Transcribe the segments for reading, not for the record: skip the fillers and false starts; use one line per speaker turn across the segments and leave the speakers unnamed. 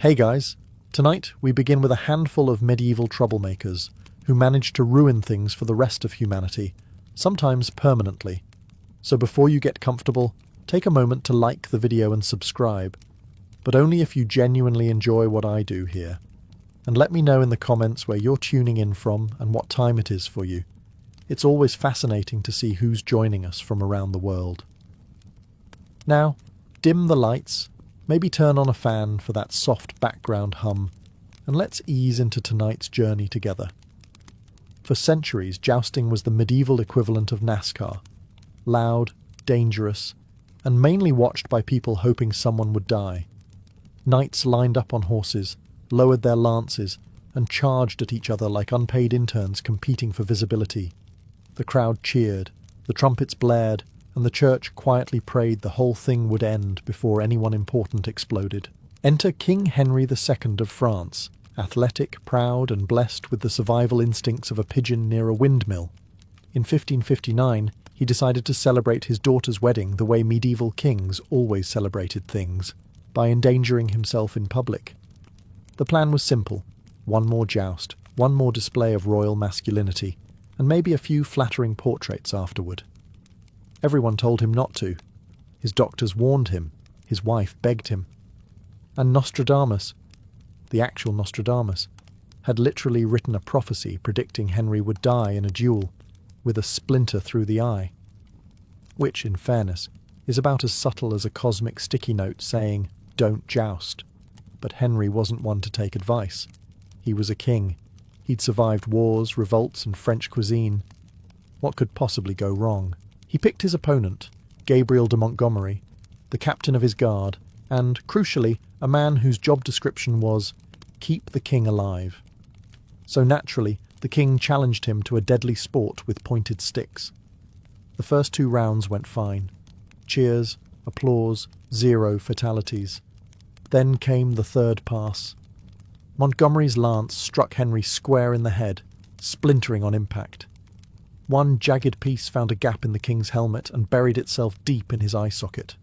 Hey guys, tonight we begin with a handful of medieval troublemakers who managed to ruin things for the rest of humanity, sometimes permanently. So before you get comfortable, take a moment to like the video and subscribe, but only if you genuinely enjoy what I do here. And let me know in the comments where you're tuning in from and what time it is for you. It's always fascinating to see who's joining us from around the world. Now, dim the lights, maybe turn on a fan for that soft background hum, and let's ease into tonight's journey together. For centuries, jousting was the medieval equivalent of NASCAR. Loud, dangerous, and mainly watched by people hoping someone would die. Knights lined up on horses, lowered their lances, and charged at each other like unpaid interns competing for visibility. The crowd cheered, the trumpets blared, and the church quietly prayed the whole thing would end before anyone important exploded. Enter King Henry II of France, athletic, proud, and blessed with the survival instincts of a pigeon near a windmill. In 1559, he decided to celebrate his daughter's wedding the way medieval kings always celebrated things, by endangering himself in public. The plan was simple: one more joust, one more display of royal masculinity, and maybe a few flattering portraits afterward. Everyone told him not to. His doctors warned him. His wife begged him. And Nostradamus, the actual Nostradamus, had literally written a prophecy predicting Henry would die in a duel with a splinter through the eye. Which, in fairness, is about as subtle as a cosmic sticky note saying, "Don't joust." But Henry wasn't one to take advice. He was a king. He'd survived wars, revolts, and French cuisine. What could possibly go wrong? He picked his opponent, Gabriel de Montgomery, the captain of his guard, and, crucially, a man whose job description was, "Keep the king alive." So naturally, the king challenged him to a deadly sport with pointed sticks. The first 2 rounds went fine. Cheers, applause, 0 fatalities. Then came the third pass. Montgomery's lance struck Henry square in the head, splintering on impact. One jagged piece found a gap in the king's helmet and buried itself deep in his eye socket.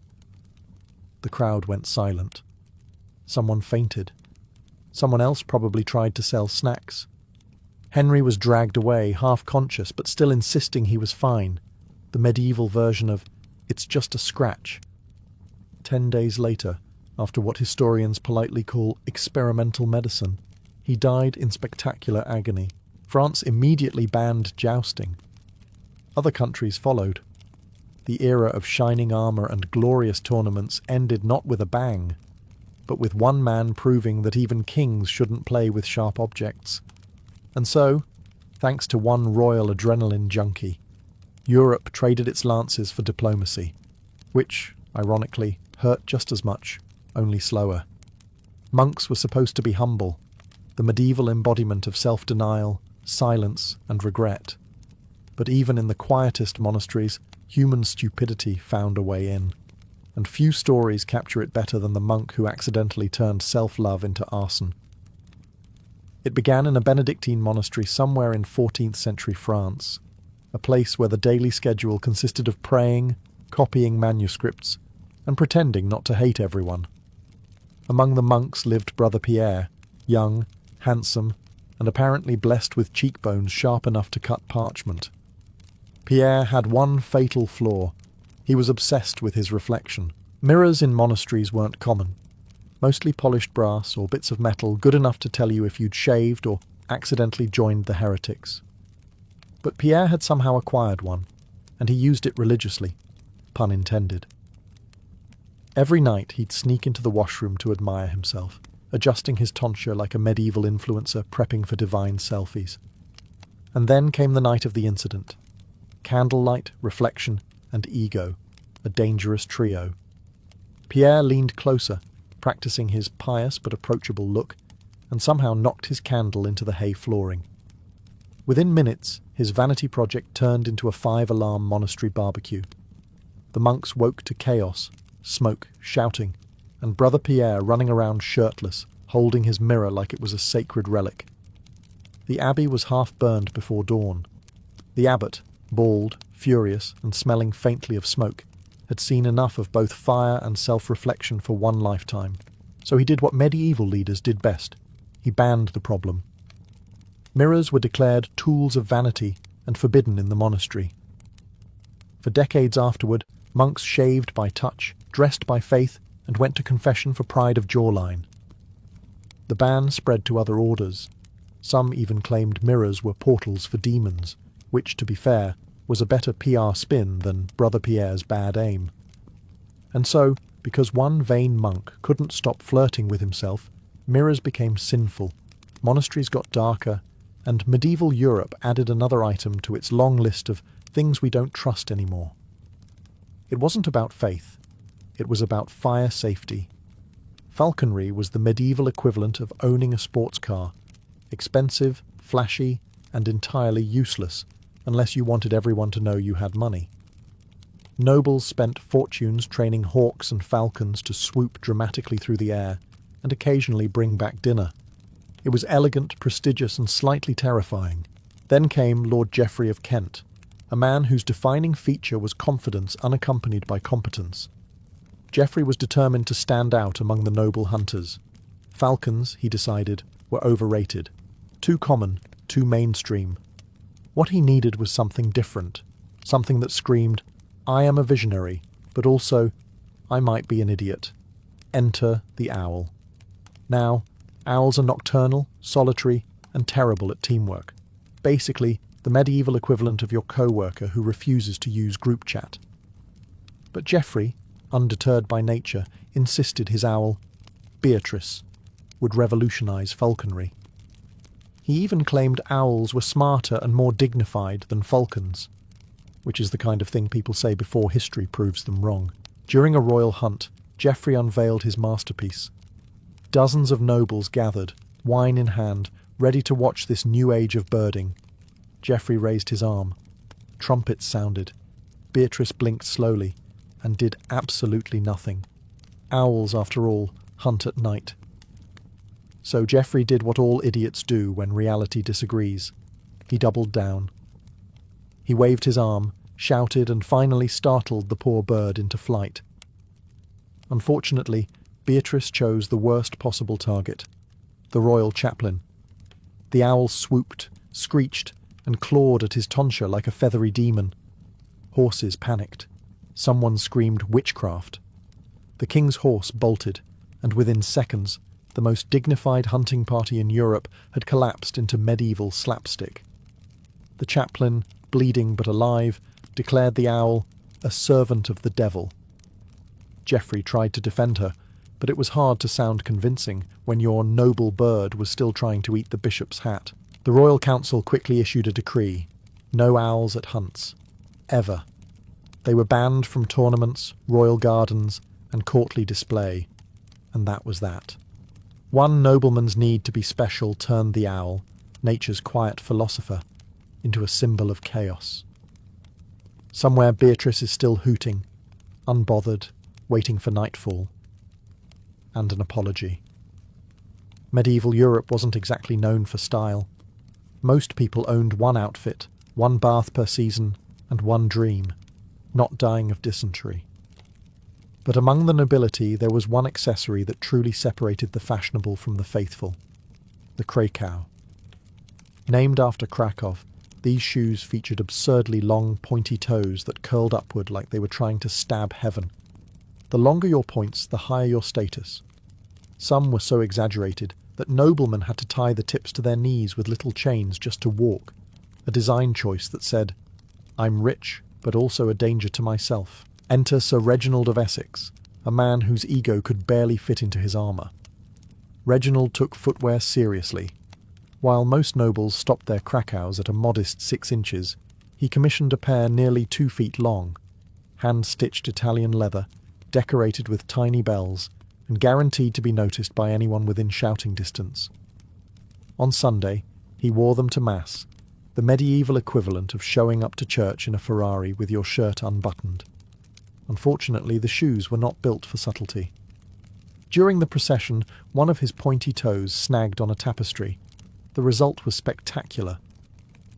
The crowd went silent. Someone fainted. Someone else probably tried to sell snacks. Henry was dragged away, half conscious, but still insisting he was fine. The medieval version of, "It's just a scratch." 10 days later, after what historians politely call experimental medicine, he died in spectacular agony. France immediately banned jousting. Other countries followed. The era of shining armour and glorious tournaments ended not with a bang, but with one man proving that even kings shouldn't play with sharp objects. And so, thanks to one royal adrenaline junkie, Europe traded its lances for diplomacy, which, ironically, hurt just as much, only slower. Monks were supposed to be humble, the medieval embodiment of self-denial, silence, and regret. But even in the quietest monasteries, human stupidity found a way in. And few stories capture it better than the monk who accidentally turned self-love into arson. It began in a Benedictine monastery somewhere in 14th century France, a place where the daily schedule consisted of praying, copying manuscripts, and pretending not to hate everyone. Among the monks lived Brother Pierre, young, handsome, and apparently blessed with cheekbones sharp enough to cut parchment. Pierre had one fatal flaw. He was obsessed with his reflection. Mirrors in monasteries weren't common. Mostly polished brass or bits of metal good enough to tell you if you'd shaved or accidentally joined the heretics. But Pierre had somehow acquired one, and he used it religiously, pun intended. Every night he'd sneak into the washroom to admire himself, adjusting his tonsure like a medieval influencer prepping for divine selfies. And then came the night of the incident. Candlelight, reflection, and ego, a dangerous trio. Pierre leaned closer, practicing his pious but approachable look, and somehow knocked his candle into the hay flooring. Within minutes, his vanity project turned into a 5-alarm monastery barbecue. The monks woke to chaos, smoke, shouting, and Brother Pierre running around shirtless, holding his mirror like it was a sacred relic. The abbey was half burned before dawn. The abbot, bald, furious, and smelling faintly of smoke, had seen enough of both fire and self-reflection for one lifetime. So he did what medieval leaders did best. He banned the problem. Mirrors were declared tools of vanity and forbidden in the monastery. For decades afterward, monks shaved by touch, dressed by faith, and went to confession for pride of jawline. The ban spread to other orders. Some even claimed mirrors were portals for demons, which, to be fair, was a better PR spin than Brother Pierre's bad aim. And so, because one vain monk couldn't stop flirting with himself, mirrors became sinful, monasteries got darker, and medieval Europe added another item to its long list of things we don't trust anymore. It wasn't about faith. It was about fire safety. Falconry was the medieval equivalent of owning a sports car, expensive, flashy, and entirely useless, unless you wanted everyone to know you had money. Nobles spent fortunes training hawks and falcons to swoop dramatically through the air and occasionally bring back dinner. It was elegant, prestigious, and slightly terrifying. Then came Lord Geoffrey of Kent, a man whose defining feature was confidence unaccompanied by competence. Geoffrey was determined to stand out among the noble hunters. Falcons, he decided, were overrated. Too common, too mainstream. What he needed was something different, something that screamed, "I am a visionary, but also, I might be an idiot." Enter the owl. Now, owls are nocturnal, solitary, and terrible at teamwork. Basically, the medieval equivalent of your co-worker who refuses to use group chat. But Geoffrey, undeterred by nature, insisted his owl, Beatrice, would revolutionize falconry. He even claimed owls were smarter and more dignified than falcons, which is the kind of thing people say before history proves them wrong. During a royal hunt, Geoffrey unveiled his masterpiece. Dozens of nobles gathered, wine in hand, ready to watch this new age of birding. Geoffrey raised his arm. Trumpets sounded. Beatrice blinked slowly and did absolutely nothing. Owls, after all, hunt at night. So Geoffrey did what all idiots do when reality disagrees. He doubled down. He waved his arm, shouted, and finally startled the poor bird into flight. Unfortunately, Beatrice chose the worst possible target, the royal chaplain. The owl swooped, screeched, and clawed at his tonsure like a feathery demon. Horses panicked. Someone screamed witchcraft. The king's horse bolted, and within seconds, the most dignified hunting party in Europe had collapsed into medieval slapstick. The chaplain, bleeding but alive, declared the owl a servant of the devil. Geoffrey tried to defend her, but it was hard to sound convincing when your noble bird was still trying to eat the bishop's hat. The royal council quickly issued a decree: no owls at hunts. Ever. They were banned from tournaments, royal gardens, and courtly display. And that was that. One nobleman's need to be special turned the owl, nature's quiet philosopher, into a symbol of chaos. Somewhere Beatrice is still hooting, unbothered, waiting for nightfall. And an apology. Medieval Europe wasn't exactly known for style. Most people owned one outfit, one bath per season, and one dream: not dying of dysentery. But among the nobility there was one accessory that truly separated the fashionable from the faithful: the crackle. Named after Krakow, these shoes featured absurdly long, pointy toes that curled upward like they were trying to stab heaven. The longer your points, the higher your status. Some were so exaggerated that noblemen had to tie the tips to their knees with little chains just to walk, a design choice that said, "I'm rich, but also a danger to myself." Enter Sir Reginald of Essex, a man whose ego could barely fit into his armour. Reginald took footwear seriously. While most nobles stopped their crackhows at a modest 6 inches, he commissioned a pair nearly 2 feet long, hand-stitched Italian leather, decorated with tiny bells, and guaranteed to be noticed by anyone within shouting distance. On Sunday, he wore them to Mass, the medieval equivalent of showing up to church in a Ferrari with your shirt unbuttoned. Unfortunately, the shoes were not built for subtlety. During the procession, one of his pointy toes snagged on a tapestry. The result was spectacular.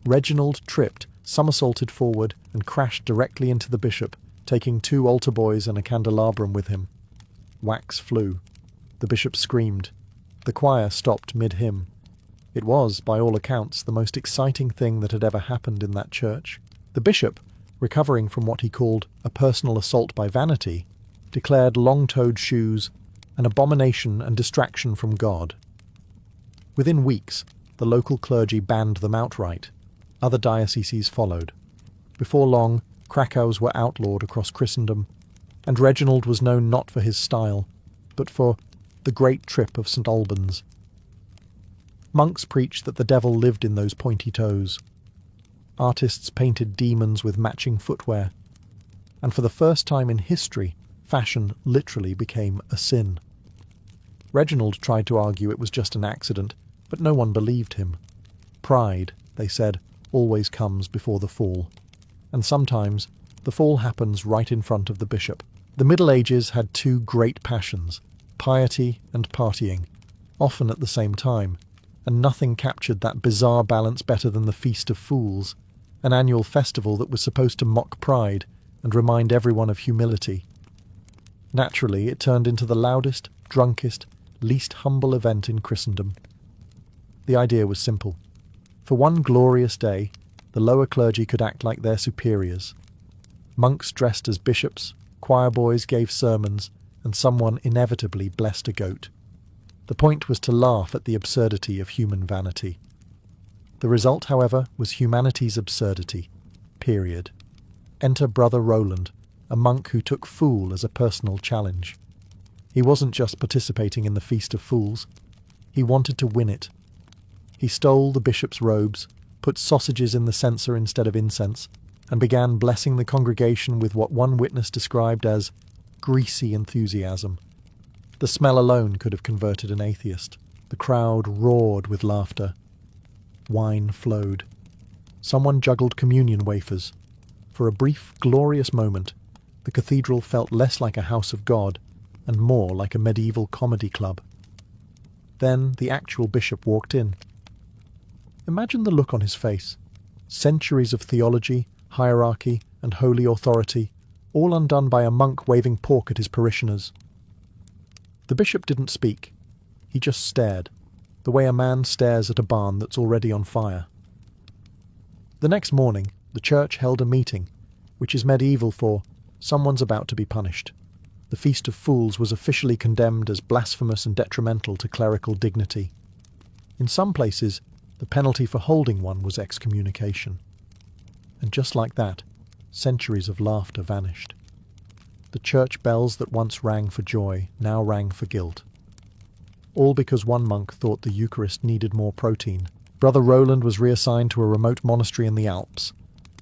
Reginald tripped, somersaulted forward, and crashed directly into the bishop, taking 2 altar boys and a candelabrum with him. Wax flew. the bishop screamed. The choir stopped mid-hymn. It was, by all accounts, the most exciting thing that had ever happened in that church. The bishop, recovering from what he called a personal assault by vanity, declared long-toed shoes an abomination and distraction from God. Within weeks, the local clergy banned them outright. Other dioceses followed. Before long, crackles were outlawed across Christendom, and Reginald was known not for his style, but for the Great Trip of St. Albans. Monks preached that the devil lived in those pointy toes. Artists painted demons with matching footwear, and for the first time in history, fashion literally became a sin. Reginald tried to argue it was just an accident, but no one believed him. Pride, they said, always comes before the fall. And sometimes the fall happens right in front of the bishop. The Middle Ages had two great passions, piety and partying, often at the same time, and nothing captured that bizarre balance better than the Feast of Fools, an annual festival that was supposed to mock pride and remind everyone of humility. Naturally, it turned into the loudest, drunkest, least humble event in Christendom. The idea was simple. For one glorious day, the lower clergy could act like their superiors. Monks dressed as bishops, choir boys gave sermons, and someone inevitably blessed a goat. The point was to laugh at the absurdity of human vanity. The result, however, was humanity's absurdity. Period. Enter Brother Roland, a monk who took fool as a personal challenge. He wasn't just participating in the Feast of Fools. He wanted to win it. He stole the bishop's robes, put sausages in the censer instead of incense, and began blessing the congregation with what one witness described as greasy enthusiasm. The smell alone could have converted an atheist. The crowd roared with laughter. Wine flowed. Someone juggled communion wafers. For a brief, glorious moment, the cathedral felt less like a house of God and more like a medieval comedy club. Then the actual bishop walked in. Imagine the look on his face. Centuries of theology, hierarchy, and holy authority, all undone by a monk waving pork at his parishioners. The bishop didn't speak. He just stared, the way a man stares at a barn that's already on fire. The next morning, the church held a meeting, which is medieval for someone's about to be punished. The Feast of Fools was officially condemned as blasphemous and detrimental to clerical dignity. In some places, the penalty for holding one was excommunication. And just like that, centuries of laughter vanished. The church bells that once rang for joy now rang for guilt. All because one monk thought the Eucharist needed more protein. Brother Roland was reassigned to a remote monastery in the Alps,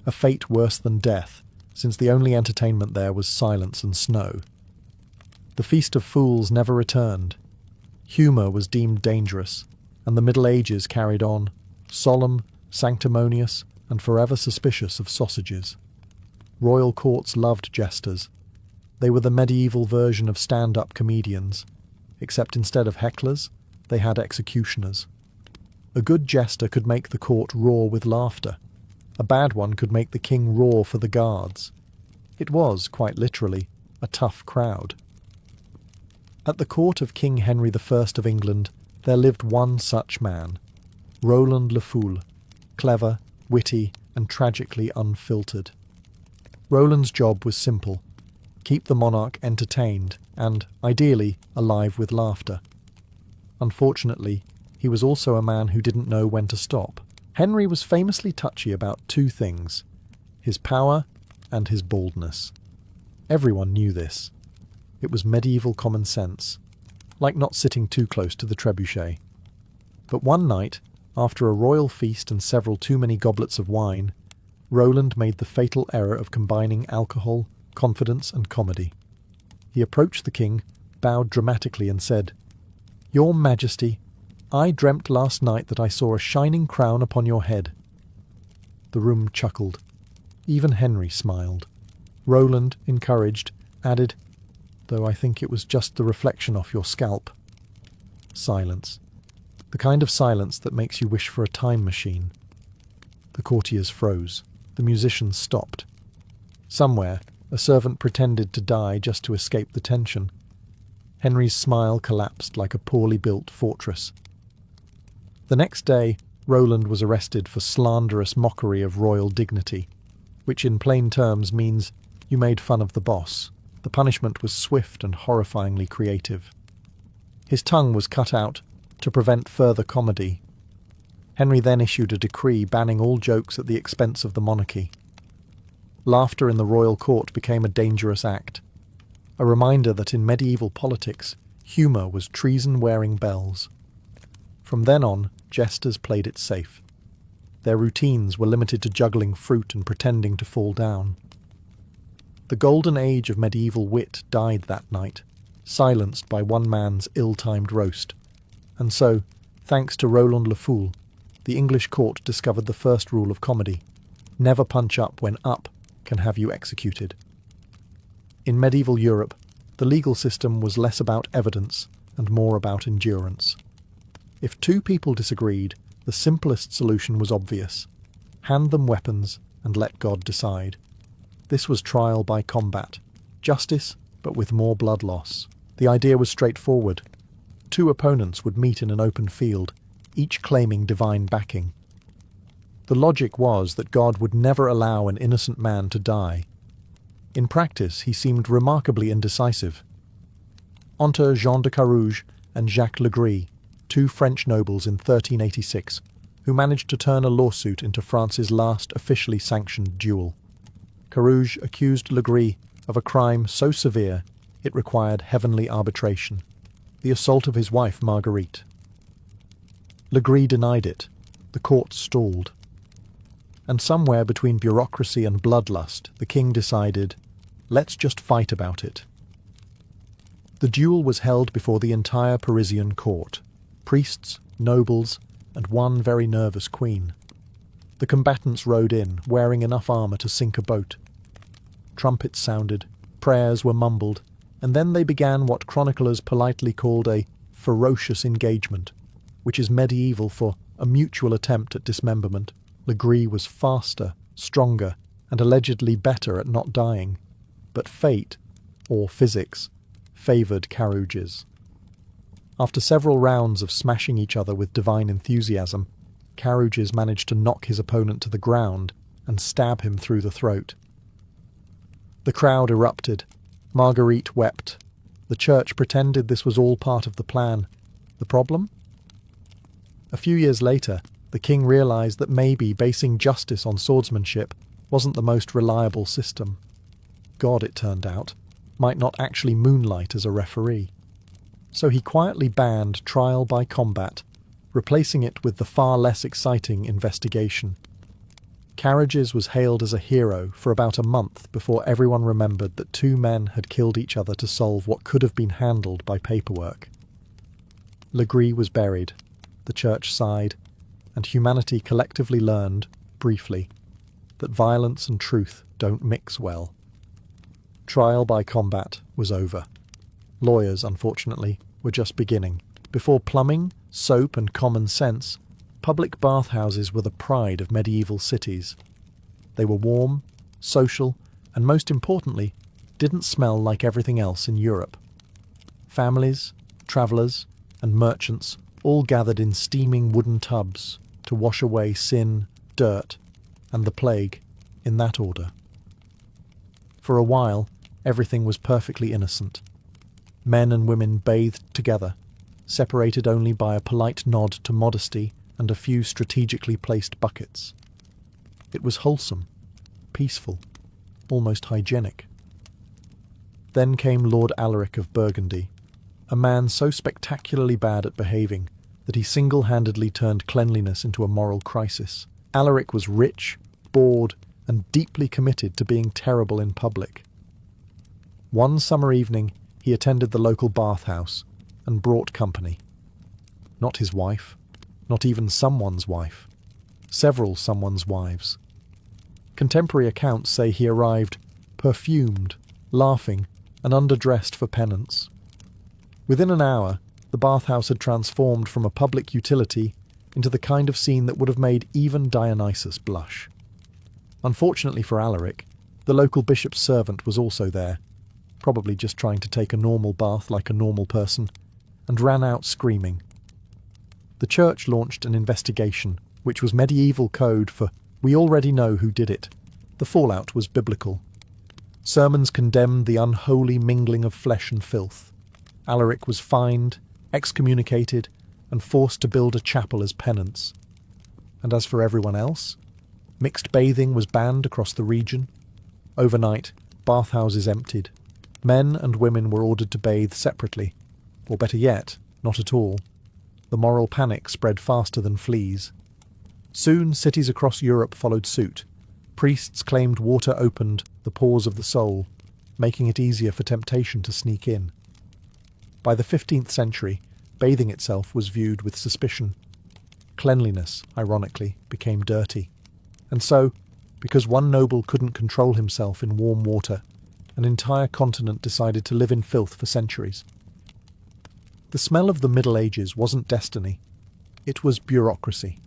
a fate worse than death, since the only entertainment there was silence and snow. The Feast of Fools never returned. Humour was deemed dangerous, and the Middle Ages carried on, solemn, sanctimonious, and forever suspicious of sausages. Royal courts loved jesters. They were the medieval version of stand-up comedians, except instead of hecklers, they had executioners. A good jester could make the court roar with laughter. A bad one could make the king roar for the guards. It was, quite literally, a tough crowd. At the court of King Henry I of England, there lived one such man, Roland le Fool, clever, witty, and tragically unfiltered. Roland's job was simple: keep the monarch entertained and, ideally, alive with laughter. Unfortunately, he was also a man who didn't know when to stop. Henry was famously touchy about two things: his power and his baldness. Everyone knew this. It was medieval common sense, like not sitting too close to the trebuchet. But one night, after a royal feast and several too many goblets of wine, Roland made the fatal error of combining alcohol, confidence, and comedy. He approached the king, bowed dramatically, and said, "Your Majesty, I dreamt last night that I saw a shining crown upon your head." The room chuckled. Even Henry smiled. Roland, encouraged, added, "Though I think it was just the reflection off your scalp." Silence. The kind of silence that makes you wish for a time machine. The courtiers froze. The musicians stopped. Somewhere, a servant pretended to die just to escape the tension. Henry's smile collapsed like a poorly built fortress. The next day, Roland was arrested for slanderous mockery of royal dignity, which in plain terms means you made fun of the boss. The punishment was swift and horrifyingly creative. His tongue was cut out to prevent further comedy. Henry then issued a decree banning all jokes at the expense of the monarchy. Laughter in the royal court became a dangerous act, a reminder that in medieval politics, humour was treason-wearing bells. From then on, jesters played it safe. Their routines were limited to juggling fruit and pretending to fall down. The golden age of medieval wit died that night, silenced by one man's ill-timed roast. And so, thanks to Roland le Fou, the English court discovered the first rule of comedy: never punch up when up can have you executed. In medieval Europe, the legal system was less about evidence and more about endurance. If two people disagreed, the simplest solution was obvious: hand them weapons and let God decide. This was trial by combat, justice, but with more blood loss. The idea was straightforward. Two opponents would meet in an open field, each claiming divine backing. The logic was that God would never allow an innocent man to die. In practice, he seemed remarkably indecisive. Enter Jean de Carouge and Jacques Legris, two French nobles in 1386, who managed to turn a lawsuit into France's last officially sanctioned duel. Carouge accused Legris of a crime so severe it required heavenly arbitration: the assault of his wife Marguerite. Legris denied it. The court stalled. And somewhere between bureaucracy and bloodlust, the king decided, let's just fight about it. The duel was held before the entire Parisian court: priests, nobles, and one very nervous queen. The combatants rode in, wearing enough armour to sink a boat. Trumpets sounded, prayers were mumbled, and then they began what chroniclers politely called a ferocious engagement, which is medieval for a mutual attempt at dismemberment. Legris was faster, stronger, and allegedly better at not dying, but fate, or physics, favoured Carouge's. After several rounds of smashing each other with divine enthusiasm, Carouge's managed to knock his opponent to the ground and stab him through the throat. The crowd erupted. Marguerite wept. The church pretended this was all part of the plan. The problem? A few years later, the king realised that maybe basing justice on swordsmanship wasn't the most reliable system. God, it turned out, might not actually moonlight as a referee. So he quietly banned trial by combat, replacing it with the far less exciting investigation. Carouge's was hailed as a hero for about a month before everyone remembered that two men had killed each other to solve what could have been handled by paperwork. Legris was buried, the church sighed, and humanity collectively learned, briefly, that violence and truth don't mix well. Trial by combat was over. Lawyers, unfortunately, were just beginning. Before plumbing, soap, and common sense, public bathhouses were the pride of medieval cities. They were warm, social, and most importantly, didn't smell like everything else in Europe. Families, travellers, and merchants all gathered in steaming wooden tubs to wash away sin, dirt, and the plague, in that order. For a while, everything was perfectly innocent. Men and women bathed together, separated only by a polite nod to modesty and a few strategically placed buckets. It was wholesome, peaceful, almost hygienic. Then came Lord Alaric of Burgundy, a man so spectacularly bad at behaving that he single-handedly turned cleanliness into a moral crisis. Alaric was rich, bored, and deeply committed to being terrible in public. One summer evening, he attended the local bathhouse and brought company. Not his wife, not even someone's wife, several someone's wives. Contemporary accounts say he arrived perfumed, laughing, and underdressed for penance. Within an hour, the bathhouse had transformed from a public utility into the kind of scene that would have made even Dionysus blush. Unfortunately for Alaric, the local bishop's servant was also there. probably just trying to take a normal bath like a normal person, and ran out screaming. The church launched an investigation, which was medieval code for "we already know who did it." The fallout was biblical. Sermons condemned the unholy mingling of flesh and filth. Alaric was fined, excommunicated, and forced to build a chapel as penance. And as for everyone else, mixed bathing was banned across the region. Overnight, bathhouses emptied. Men and women were ordered to bathe separately, or better yet, not at all. The moral panic spread faster than fleas. Soon, cities across Europe followed suit. Priests claimed water opened the pores of the soul, making it easier for temptation to sneak in. By the 15th century, bathing itself was viewed with suspicion. Cleanliness, ironically, became dirty. And so, because one noble couldn't control himself in warm water, an entire continent decided to live in filth for centuries. The smell of the Middle Ages wasn't destiny, it was bureaucracy.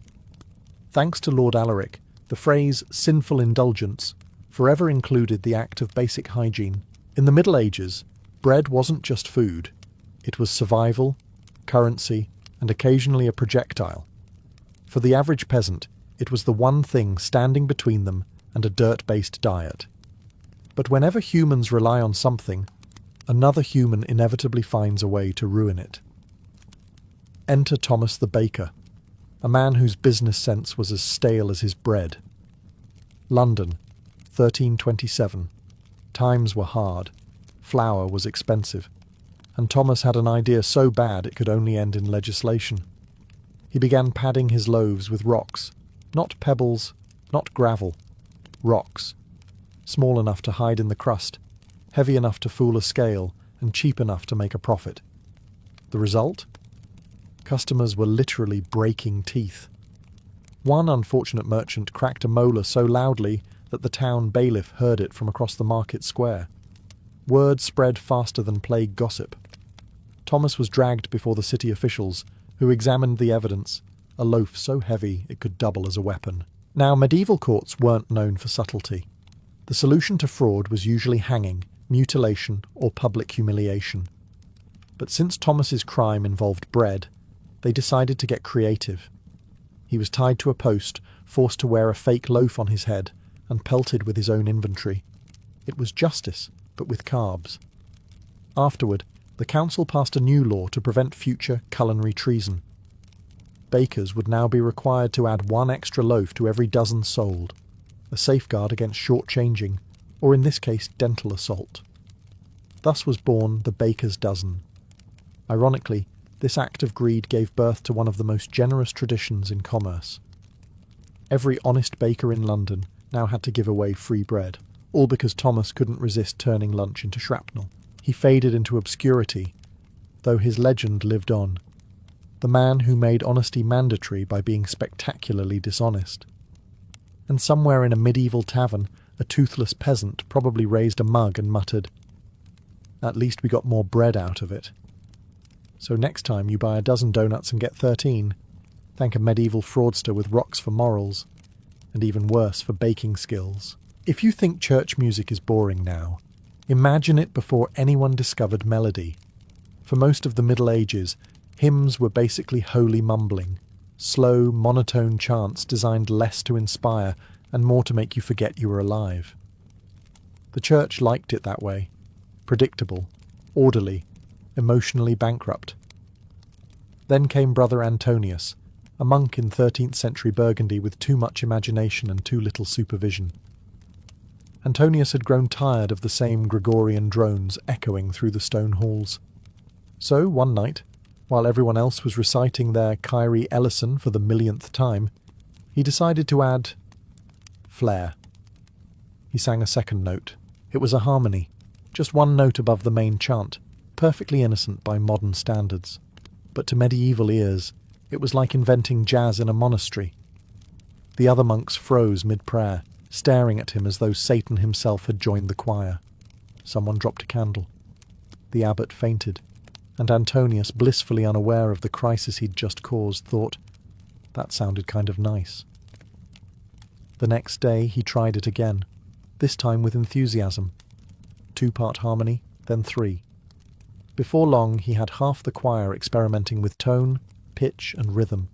Thanks to Lord Alaric, the phrase sinful indulgence forever included the act of basic hygiene. In the Middle Ages, bread wasn't just food, it was survival, currency, and occasionally a projectile. For the average peasant, it was the one thing standing between them and a dirt-based diet. But whenever humans rely on something, another human inevitably finds a way to ruin it. Enter Thomas the baker, a man whose business sense was as stale as his bread. London, 1327. Times were hard. Flour was expensive. And Thomas had an idea so bad it could only end in legislation. He began padding his loaves with rocks. Not pebbles, not gravel. Rocks. Small enough to hide in the crust, heavy enough to fool a scale, and cheap enough to make a profit. The result? Customers were literally breaking teeth. One unfortunate merchant cracked a molar so loudly that the town bailiff heard it from across the market square. Word spread faster than plague gossip. Thomas was dragged before the city officials, who examined the evidence, a loaf so heavy it could double as a weapon. Now, medieval courts weren't known for subtlety. The solution to fraud was usually hanging, mutilation, or public humiliation. But since Thomas's crime involved bread, they decided to get creative. He was tied to a post, forced to wear a fake loaf on his head, and pelted with his own inventory. It was justice, but with carbs. Afterward, the council passed a new law to prevent future culinary treason. Bakers would now be required to add one extra loaf to every dozen sold, a safeguard against shortchanging, or in this case dental assault. Thus was born the baker's dozen. Ironically, this act of greed gave birth to one of the most generous traditions in commerce. Every honest baker in London now had to give away free bread, all because Thomas couldn't resist turning lunch into shrapnel. He faded into obscurity, though his legend lived on. The man who made honesty mandatory by being spectacularly dishonest. And somewhere in a medieval tavern, a toothless peasant probably raised a mug and muttered, "At least we got more bread out of it." So next time you buy a dozen donuts and get 13, thank a medieval fraudster with rocks for morals, and even worse for baking skills. If you think church music is boring now, imagine it before anyone discovered melody. For most of the Middle Ages, hymns were basically holy mumbling, slow, monotone chants designed less to inspire and more to make you forget you were alive. The church liked it that way, predictable, orderly, emotionally bankrupt. Then came Brother Antonius, a monk in 13th century Burgundy with too much imagination and too little supervision. Antonius had grown tired of the same Gregorian drones echoing through the stone halls. So, one night, while everyone else was reciting their Kyrie Eleison for the millionth time, he decided to add flair. He sang a second note. It was a harmony, just one note above the main chant, perfectly innocent by modern standards. But to medieval ears, it was like inventing jazz in a monastery. The other monks froze mid-prayer, staring at him as though Satan himself had joined the choir. Someone dropped a candle. The abbot fainted, and Antonius, blissfully unaware of the crisis he'd just caused, thought, that sounded kind of nice. The next day he tried it again, this time with enthusiasm. 2-part harmony, then 3. Before long, he had half the choir experimenting with tone, pitch, and rhythm.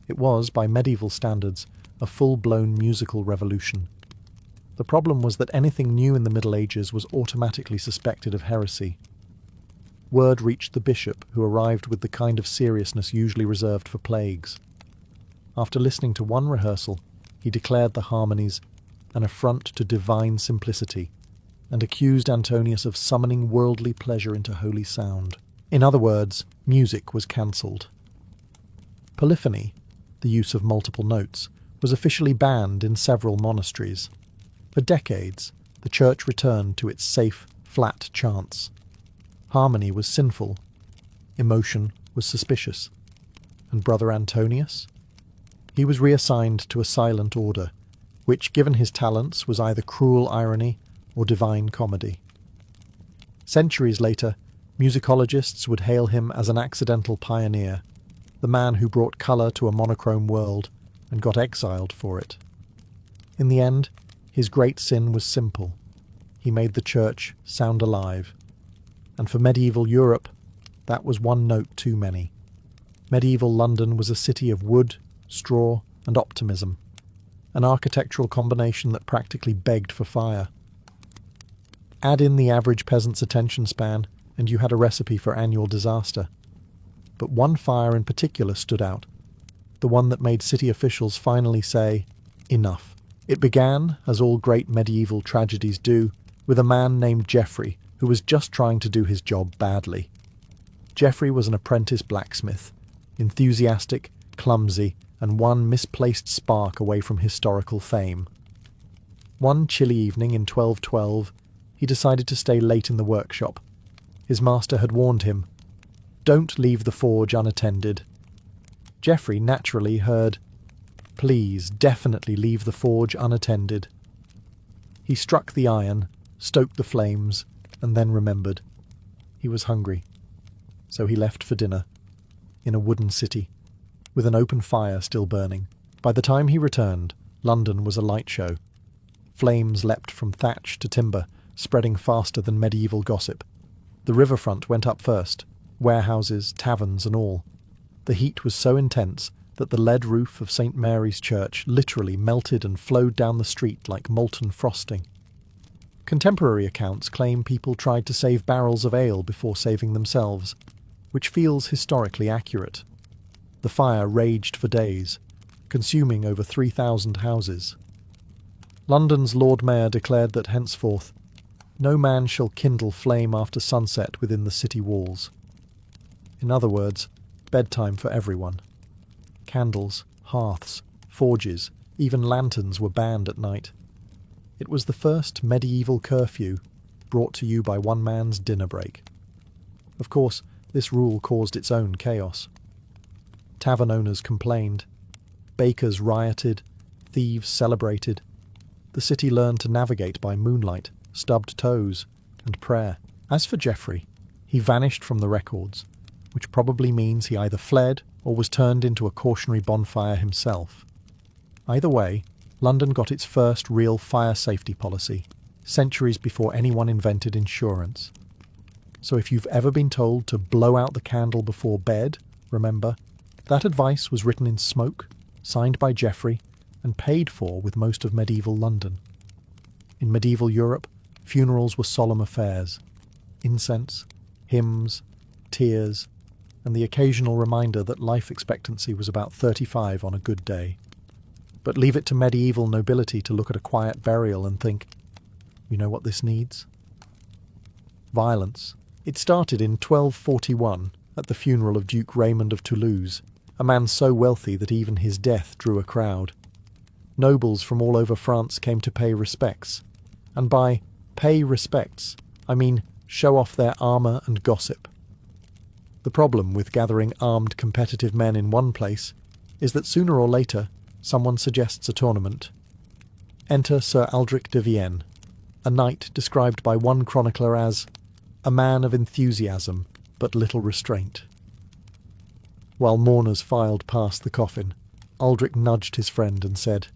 It was, by medieval standards, a full-blown musical revolution. The problem was that anything new in the Middle Ages was automatically suspected of heresy. Word reached the bishop, who arrived with the kind of seriousness usually reserved for plagues. After listening to one rehearsal, he declared the harmonies an affront to divine simplicity, and accused Antonius of summoning worldly pleasure into holy sound. In other words, music was cancelled. Polyphony, the use of multiple notes, was officially banned in several monasteries. For decades, the church returned to its safe, flat chants. Harmony was sinful, emotion was suspicious. And Brother Antonius? He was reassigned to a silent order, which, given his talents, was either cruel irony or divine comedy. Centuries later, musicologists would hail him as an accidental pioneer, the man who brought colour to a monochrome world and got exiled for it. In the end, his great sin was simple. He made the church sound alive. And for medieval Europe, that was one note too many. Medieval London was a city of wood, straw, and optimism, an architectural combination that practically begged for fire. Add in the average peasant's attention span, and you had a recipe for annual disaster. But one fire in particular stood out, the one that made city officials finally say, enough. It began, as all great medieval tragedies do, with a man named Geoffrey, who was just trying to do his job badly. Geoffrey was an apprentice blacksmith, enthusiastic, clumsy, and one misplaced spark away from historical fame. One chilly evening in 1212, he decided to stay late in the workshop. His master had warned him, "Don't leave the forge unattended." Geoffrey naturally heard, "Please, definitely leave the forge unattended." He struck the iron, stoked the flames, and then remembered. He was hungry, so he left for dinner, in a wooden city, with an open fire still burning. By the time he returned, London was a light show. Flames leapt from thatch to timber, spreading faster than medieval gossip. The riverfront went up first, warehouses, taverns and all. The heat was so intense that the lead roof of St. Mary's Church literally melted and flowed down the street like molten frosting. Contemporary accounts claim people tried to save barrels of ale before saving themselves, which feels historically accurate. The fire raged for days, consuming over 3,000 houses. London's Lord Mayor declared that henceforth, "No man shall kindle flame after sunset within the city walls." In other words, bedtime for everyone. Candles, hearths, forges, even lanterns were banned at night. It was the first medieval curfew, brought to you by one man's dinner break. Of course, this rule caused its own chaos. Tavern owners complained, bakers rioted, thieves celebrated. The city learned to navigate by moonlight, stubbed toes, and prayer. As for Geoffrey, he vanished from the records, which probably means he either fled or was turned into a cautionary bonfire himself. Either way, London got its first real fire safety policy, centuries before anyone invented insurance. So if you've ever been told to blow out the candle before bed, remember, that advice was written in smoke, signed by Geoffrey, and paid for with most of medieval London. In medieval Europe, funerals were solemn affairs. Incense, hymns, tears, and the occasional reminder that life expectancy was about 35 on a good day. But leave it to medieval nobility to look at a quiet burial and think, you know what this needs? Violence. It started in 1241 at the funeral of Duke Raymond of Toulouse, a man so wealthy that even his death drew a crowd. Nobles from all over France came to pay respects, and by pay respects, I mean show off their armour and gossip. The problem with gathering armed competitive men in one place is that sooner or later someone suggests a tournament. Enter Sir Aldric de Vienne, a knight described by one chronicler as a man of enthusiasm but little restraint. While mourners filed past the coffin, Aldric nudged his friend and said,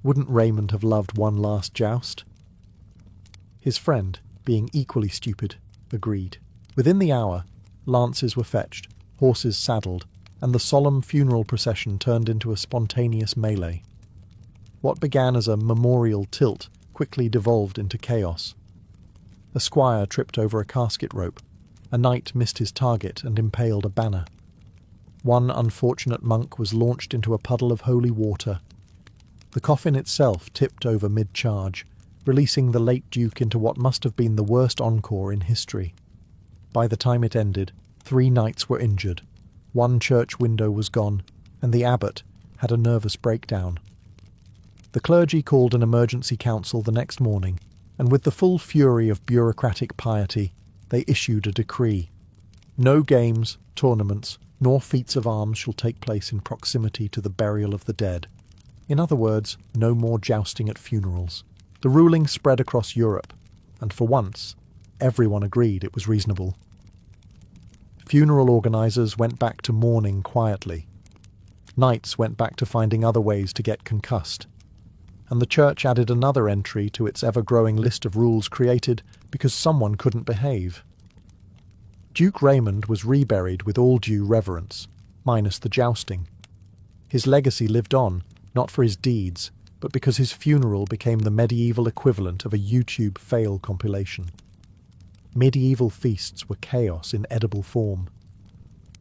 "Wouldn't Raymond have loved one last joust?" His friend, being equally stupid, agreed. Within the hour, lances were fetched, horses saddled, and the solemn funeral procession turned into a spontaneous melee. What began as a memorial tilt quickly devolved into chaos. A squire tripped over a casket rope. A knight missed his target and impaled a banner. One unfortunate monk was launched into a puddle of holy water. The coffin itself tipped over mid-charge, releasing the late Duke into what must have been the worst encore in history. By the time it ended, 3 knights were injured, 1 church window was gone, and the abbot had a nervous breakdown. The clergy called an emergency council the next morning, and with the full fury of bureaucratic piety, they issued a decree. No games, tournaments, nor feats of arms shall take place in proximity to the burial of the dead. In other words, no more jousting at funerals. The ruling spread across Europe, and for once, everyone agreed it was reasonable. Funeral organisers went back to mourning quietly. Knights went back to finding other ways to get concussed. And the church added another entry to its ever-growing list of rules created because someone couldn't behave. Duke Raymond was reburied with all due reverence, minus the jousting. His legacy lived on, not for his deeds, but because his funeral became the medieval equivalent of a YouTube fail compilation. Medieval feasts were chaos in edible form.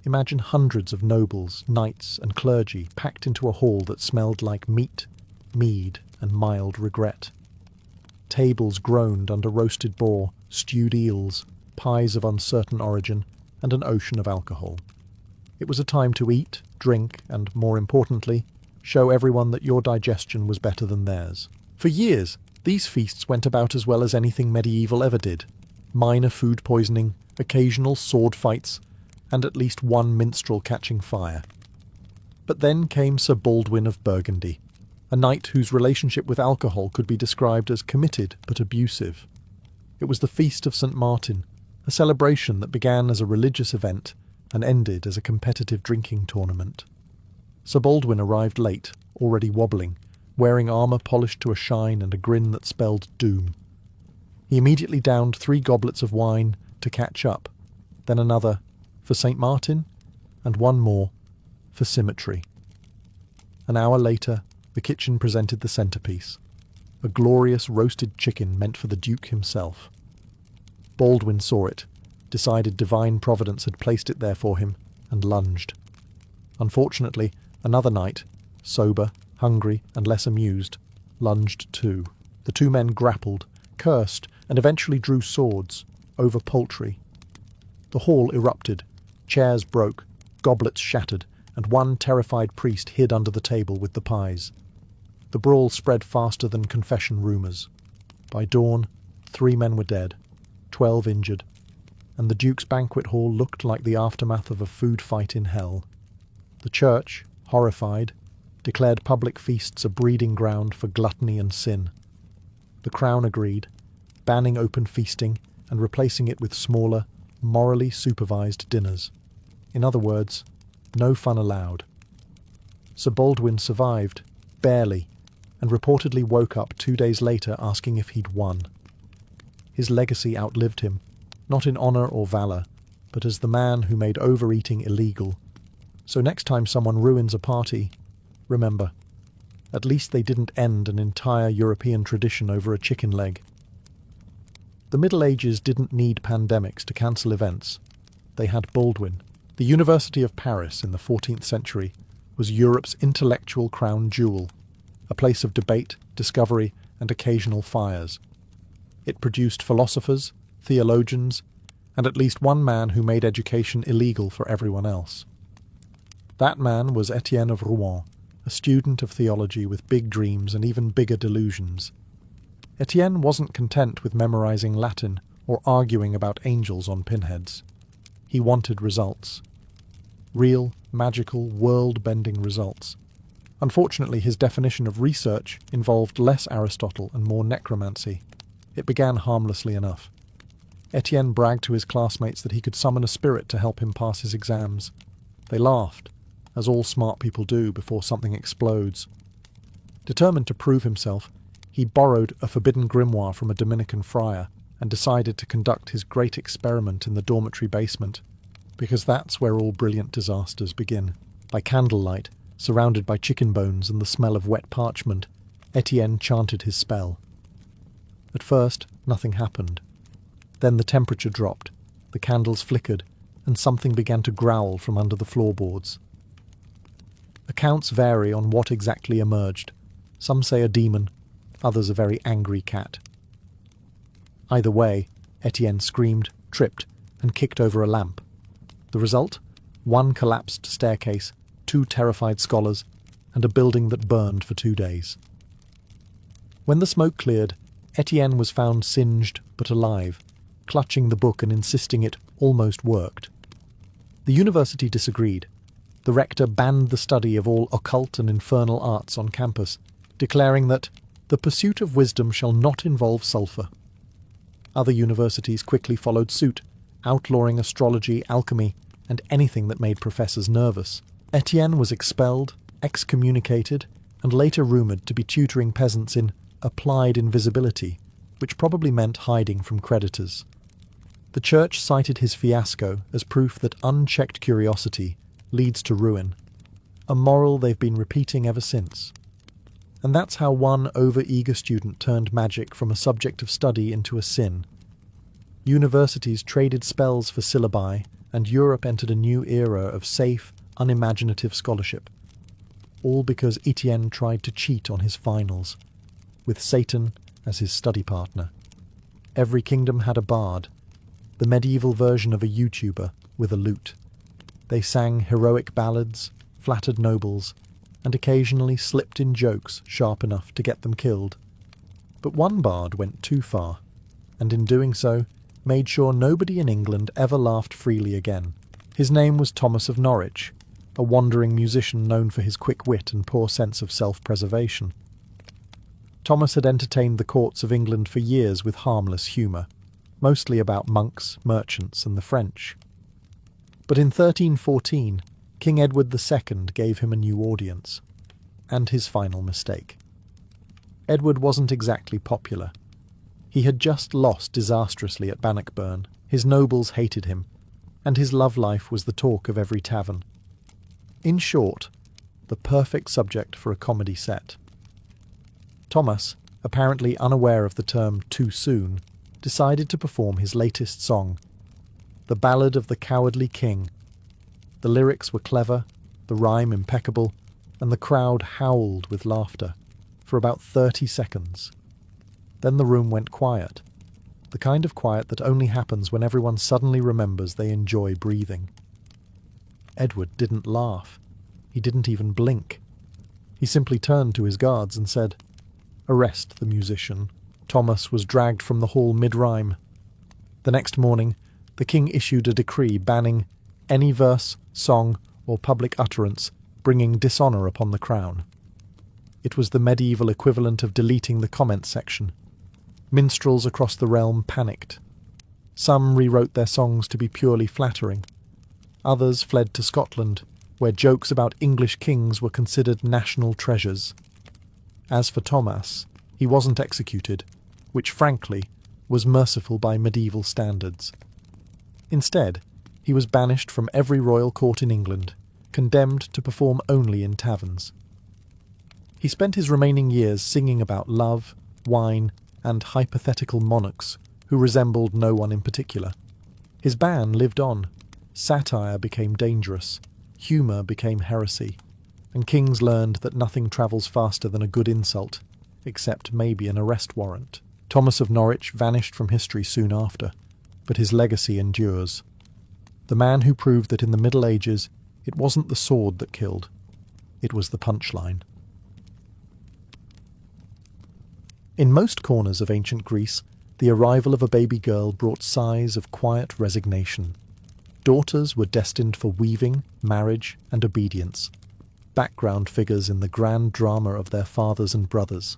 Imagine hundreds of nobles, knights, and clergy packed into a hall that smelled like meat, mead, and mild regret. Tables groaned under roasted boar, stewed eels, pies of uncertain origin, and an ocean of alcohol. It was a time to eat, drink, and, more importantly, show everyone that your digestion was better than theirs. For years, these feasts went about as well as anything medieval ever did. Minor food poisoning, occasional sword fights, and at least one minstrel catching fire. But then came Sir Baldwin of Burgundy, a knight whose relationship with alcohol could be described as committed but abusive. It was the Feast of St. Martin, a celebration that began as a religious event and ended as a competitive drinking tournament. Sir Baldwin arrived late, already wobbling, wearing armour polished to a shine and a grin that spelled doom. He immediately downed 3 goblets of wine to catch up, then another for St. Martin, and one more for symmetry. An hour later, the kitchen presented the centrepiece, a glorious roasted chicken meant for the Duke himself. Baldwin saw it, decided divine providence had placed it there for him, and lunged. Unfortunately, another knight, sober, hungry, and less amused, lunged too. The 2 men grappled, cursed, and eventually drew swords, over poultry. The hall erupted, chairs broke, goblets shattered, and one terrified priest hid under the table with the pies. The brawl spread faster than confession rumours. By dawn, 3 men were dead, 12 injured, and the Duke's banquet hall looked like the aftermath of a food fight in hell. The church, horrified, declared public feasts a breeding ground for gluttony and sin. The Crown agreed, banning open feasting and replacing it with smaller, morally supervised dinners. In other words, no fun allowed. Sir Baldwin survived, barely, and reportedly woke up 2 days later asking if he'd won. His legacy outlived him, not in honour or valour, but as the man who made overeating illegal. So next time someone ruins a party, remember, at least they didn't end an entire European tradition over a chicken leg. The Middle Ages didn't need pandemics to cancel events. They had Baldwin. The University of Paris in the 14th century was Europe's intellectual crown jewel, a place of debate, discovery, and occasional fires. It produced philosophers, theologians, and at least one man who made education illegal for everyone else. That man was Etienne of Rouen, a student of theology with big dreams and even bigger delusions. Etienne wasn't content with memorizing Latin or arguing about angels on pinheads. He wanted results. Real, magical, world-bending results. Unfortunately, his definition of research involved less Aristotle and more necromancy. It began harmlessly enough. Etienne bragged to his classmates that he could summon a spirit to help him pass his exams. They laughed, as all smart people do before something explodes. Determined to prove himself, he borrowed a forbidden grimoire from a Dominican friar and decided to conduct his great experiment in the dormitory basement, because that's where all brilliant disasters begin. By candlelight, surrounded by chicken bones and the smell of wet parchment, Etienne chanted his spell. At first, nothing happened. Then the temperature dropped, the candles flickered, and something began to growl from under the floorboards. Accounts vary on what exactly emerged. Some say a demon, others a very angry cat. Either way, Etienne screamed, tripped, and kicked over a lamp. The result? One collapsed staircase, 2 terrified scholars, and a building that burned for 2 days. When the smoke cleared, Etienne was found singed but alive, clutching the book and insisting it almost worked. The university disagreed. The rector banned the study of all occult and infernal arts on campus, declaring that the pursuit of wisdom shall not involve sulphur. Other universities quickly followed suit, outlawing astrology, alchemy, and anything that made professors nervous. Etienne was expelled, excommunicated, and later rumoured to be tutoring peasants in applied invisibility, which probably meant hiding from creditors. The church cited his fiasco as proof that unchecked curiosity leads to ruin, a moral they've been repeating ever since. And that's how one over-eager student turned magic from a subject of study into a sin. Universities traded spells for syllabi, and Europe entered a new era of safe, unimaginative scholarship. All because Etienne tried to cheat on his finals, with Satan as his study partner. Every kingdom had a bard, the medieval version of a YouTuber with a lute. They sang heroic ballads, flattered nobles, and occasionally slipped in jokes sharp enough to get them killed. But one bard went too far, and in doing so, made sure nobody in England ever laughed freely again. His name was Thomas of Norwich, a wandering musician known for his quick wit and poor sense of self-preservation. Thomas had entertained the courts of England for years with harmless humour, mostly about monks, merchants, and the French. But in 1314, King Edward II gave him a new audience, and his final mistake. Edward wasn't exactly popular. He had just lost disastrously at Bannockburn, his nobles hated him, and his love life was the talk of every tavern. In short, the perfect subject for a comedy set. Thomas, apparently unaware of the term too soon, decided to perform his latest song, the Ballad of the Cowardly King. The lyrics were clever, the rhyme impeccable, and the crowd howled with laughter for about 30 seconds. Then the room went quiet, the kind of quiet that only happens when everyone suddenly remembers they enjoy breathing. Edward didn't laugh. He didn't even blink. He simply turned to his guards and said, "Arrest the musician." Thomas was dragged from the hall mid-rhyme. The next morning, the king issued a decree banning any verse, song, or public utterance bringing dishonour upon the crown. It was the medieval equivalent of deleting the comments section. Minstrels across the realm panicked. Some rewrote their songs to be purely flattering. Others fled to Scotland, where jokes about English kings were considered national treasures. As for Thomas, he wasn't executed, which frankly was merciful by medieval standards. Instead, he was banished from every royal court in England, condemned to perform only in taverns. He spent his remaining years singing about love, wine, and hypothetical monarchs who resembled no one in particular. His ban lived on. Satire became dangerous, humour became heresy, and kings learned that nothing travels faster than a good insult, except maybe an arrest warrant. Thomas of Norwich vanished from history soon after, but his legacy endures. The man who proved that in the Middle Ages it wasn't the sword that killed, it was the punchline. In most corners of ancient Greece, the arrival of a baby girl brought sighs of quiet resignation. Daughters were destined for weaving, marriage, and obedience, background figures in the grand drama of their fathers and brothers.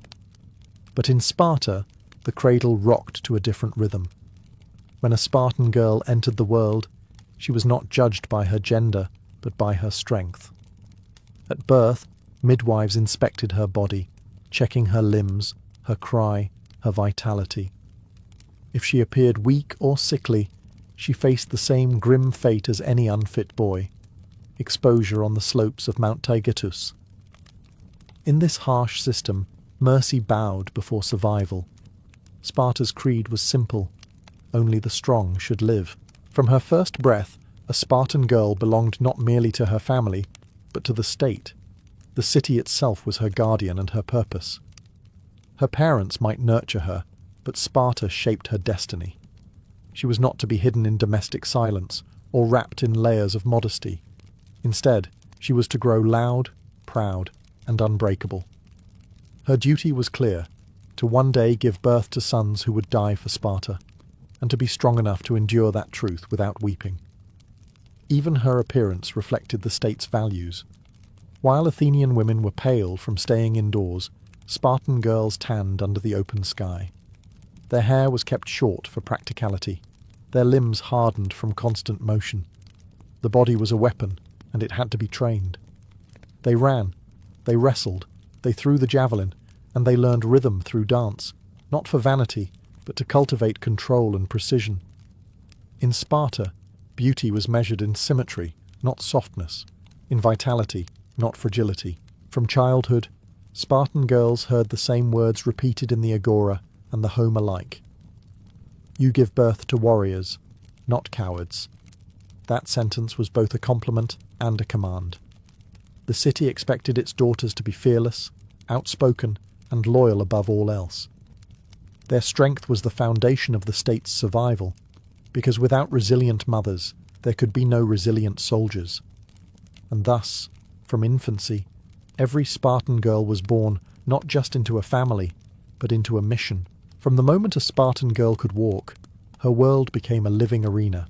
But in Sparta, the cradle rocked to a different rhythm. When a Spartan girl entered the world, she was not judged by her gender, but by her strength. At birth, midwives inspected her body, checking her limbs, her cry, her vitality. If she appeared weak or sickly, she faced the same grim fate as any unfit boy: exposure on the slopes of Mount Taygetus. In this harsh system, mercy bowed before survival. Sparta's creed was simple: only the strong should live. From her first breath, a Spartan girl belonged not merely to her family, but to the state. The city itself was her guardian and her purpose. Her parents might nurture her, but Sparta shaped her destiny. She was not to be hidden in domestic silence or wrapped in layers of modesty. Instead, she was to grow loud, proud, and unbreakable. Her duty was clear: to one day give birth to sons who would die for Sparta, and to be strong enough to endure that truth without weeping. Even her appearance reflected the state's values. While Athenian women were pale from staying indoors, Spartan girls tanned under the open sky. Their hair was kept short for practicality, their limbs hardened from constant motion. The body was a weapon, and it had to be trained. They ran, they wrestled, they threw the javelin, and they learned rhythm through dance, not for vanity, but to cultivate control and precision. In Sparta, beauty was measured in symmetry, not softness, in vitality, not fragility. From childhood, Spartan girls heard the same words repeated in the agora and the home alike: "You give birth to warriors, not cowards." That sentence was both a compliment and a command. The city expected its daughters to be fearless, outspoken, and loyal above all else. Their strength was the foundation of the state's survival, because without resilient mothers, there could be no resilient soldiers. And thus, from infancy, every Spartan girl was born not just into a family, but into a mission. From the moment a Spartan girl could walk, her world became a living arena.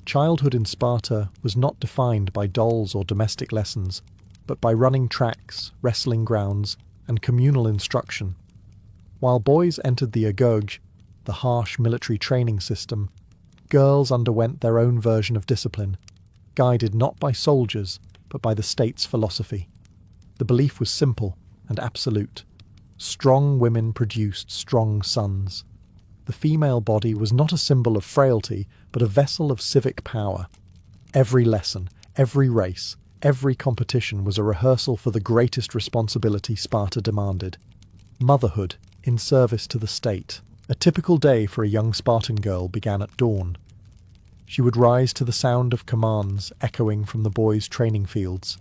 Childhood in Sparta was not defined by dolls or domestic lessons, but by running tracks, wrestling grounds, and communal instruction. While boys entered the agoge, the harsh military training system, girls underwent their own version of discipline, guided not by soldiers, but by the state's philosophy. The belief was simple and absolute: strong women produced strong sons. The female body was not a symbol of frailty, but a vessel of civic power. Every lesson, every race, every competition was a rehearsal for the greatest responsibility Sparta demanded: motherhood in service to the state. A typical day for a young Spartan girl began at dawn. She would rise to the sound of commands echoing from the boys' training fields,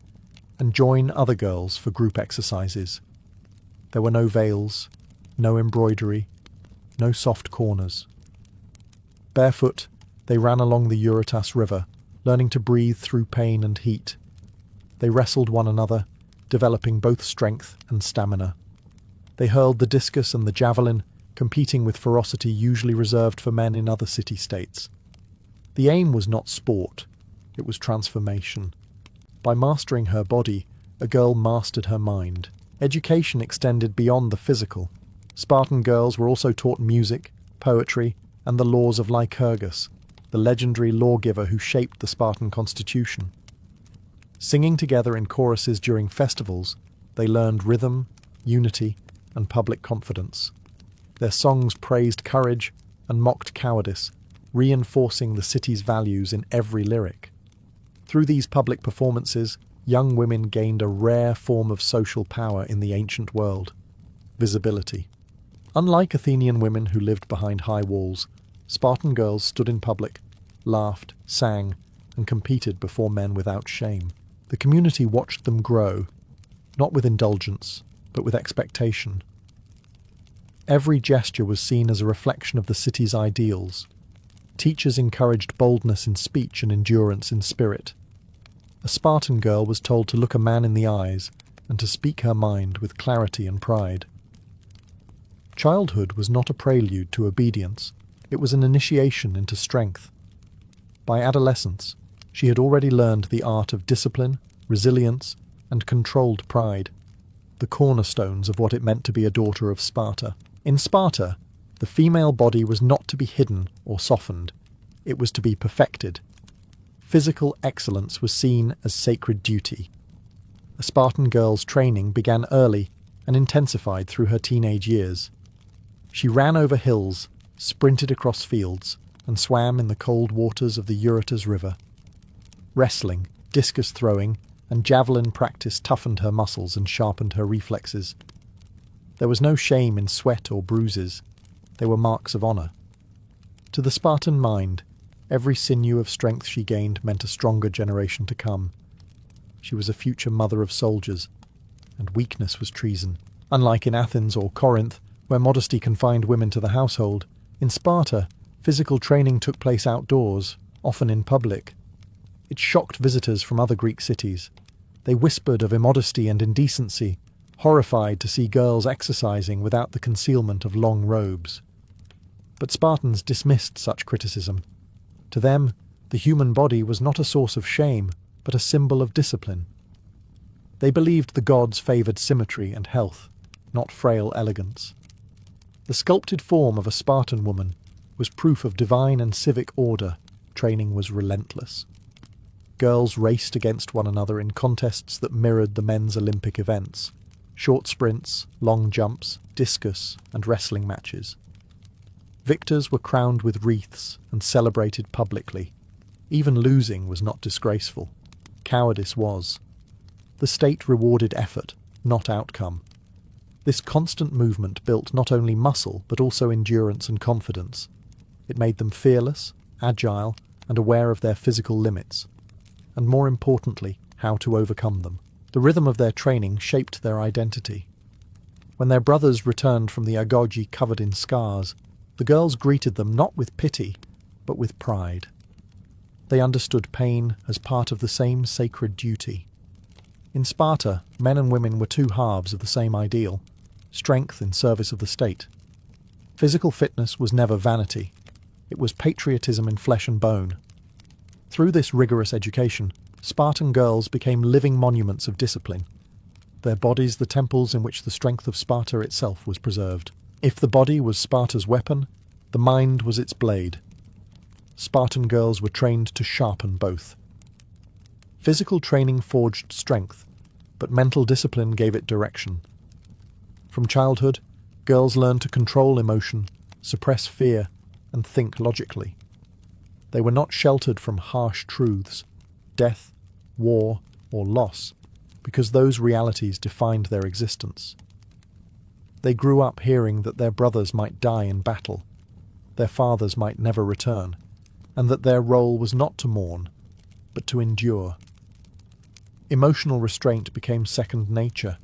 and join other girls for group exercises. There were no veils, no embroidery, no soft corners. Barefoot, they ran along the Eurotas River, learning to breathe through pain and heat. They wrestled one another, developing both strength and stamina. They hurled the discus and the javelin, competing with ferocity usually reserved for men in other city-states. The aim was not sport, it was transformation. By mastering her body, a girl mastered her mind. Education extended beyond the physical. Spartan girls were also taught music, poetry, and the laws of Lycurgus, the legendary lawgiver who shaped the Spartan constitution. Singing together in choruses during festivals, they learned rhythm, unity, and public confidence. Their songs praised courage and mocked cowardice, reinforcing the city's values in every lyric. Through these public performances, young women gained a rare form of social power in the ancient world: visibility. Unlike Athenian women who lived behind high walls, Spartan girls stood in public, laughed, sang, and competed before men without shame. The community watched them grow, not with indulgence, but with expectation. Every gesture was seen as a reflection of the city's ideals. Teachers encouraged boldness in speech and endurance in spirit. A Spartan girl was told to look a man in the eyes and to speak her mind with clarity and pride. Childhood was not a prelude to obedience, it was an initiation into strength. By adolescence, she had already learned the art of discipline, resilience, and controlled pride, the cornerstones of what it meant to be a daughter of Sparta. In Sparta, the female body was not to be hidden or softened, it was to be perfected. Physical excellence was seen as sacred duty. A Spartan girl's training began early and intensified through her teenage years. She ran over hills, sprinted across fields, and swam in the cold waters of the Eurotas River. Wrestling, discus throwing, and javelin practice toughened her muscles and sharpened her reflexes. There was no shame in sweat or bruises. They were marks of honour. To the Spartan mind, every sinew of strength she gained meant a stronger generation to come. She was a future mother of soldiers, and weakness was treason. Unlike in Athens or Corinth, where modesty confined women to the household, in Sparta, physical training took place outdoors, often in public. It shocked visitors from other Greek cities. They whispered of immodesty and indecency, horrified to see girls exercising without the concealment of long robes. But Spartans dismissed such criticism. To them, the human body was not a source of shame, but a symbol of discipline. They believed the gods favoured symmetry and health, not frail elegance. The sculpted form of a Spartan woman was proof of divine and civic order. Training was relentless. Girls raced against one another in contests that mirrored the men's Olympic events: short sprints, long jumps, discus, and wrestling matches. Victors were crowned with wreaths and celebrated publicly. Even losing was not disgraceful. Cowardice was. The state rewarded effort, not outcome. This constant movement built not only muscle, but also endurance and confidence. It made them fearless, agile, and aware of their physical limits, and more importantly, how to overcome them. The rhythm of their training shaped their identity. When their brothers returned from the agoge covered in scars, the girls greeted them not with pity, but with pride. They understood pain as part of the same sacred duty. In Sparta, men and women were two halves of the same ideal: strength in service of the state. Physical fitness was never vanity. It was patriotism in flesh and bone. Through this rigorous education, Spartan girls became living monuments of discipline, their bodies the temples in which the strength of Sparta itself was preserved. If the body was Sparta's weapon, the mind was its blade. Spartan girls were trained to sharpen both. Physical training forged strength, but mental discipline gave it direction. From childhood, girls learned to control emotion, suppress fear, and think logically. They were not sheltered from harsh truths, death, war, or loss, because those realities defined their existence. They grew up hearing that their brothers might die in battle, their fathers might never return, and that their role was not to mourn, but to endure. Emotional restraint became second nature.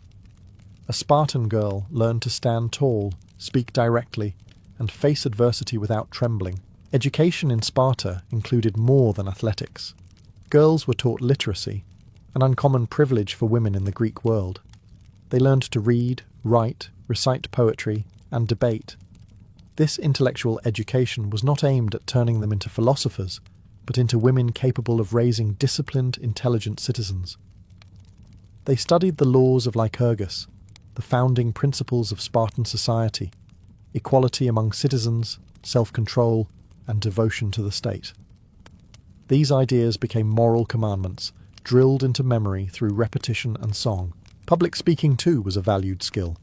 A Spartan girl learned to stand tall, speak directly, and face adversity without trembling. Education in Sparta included more than athletics. Girls were taught literacy, an uncommon privilege for women in the Greek world. They learned to read, write, recite poetry, and debate. This intellectual education was not aimed at turning them into philosophers, but into women capable of raising disciplined, intelligent citizens. They studied the laws of Lycurgus, the founding principles of Spartan society: equality among citizens, self-control, and devotion to the state. These ideas became moral commandments, drilled into memory through repetition and song. Public speaking, too, was a valued skill.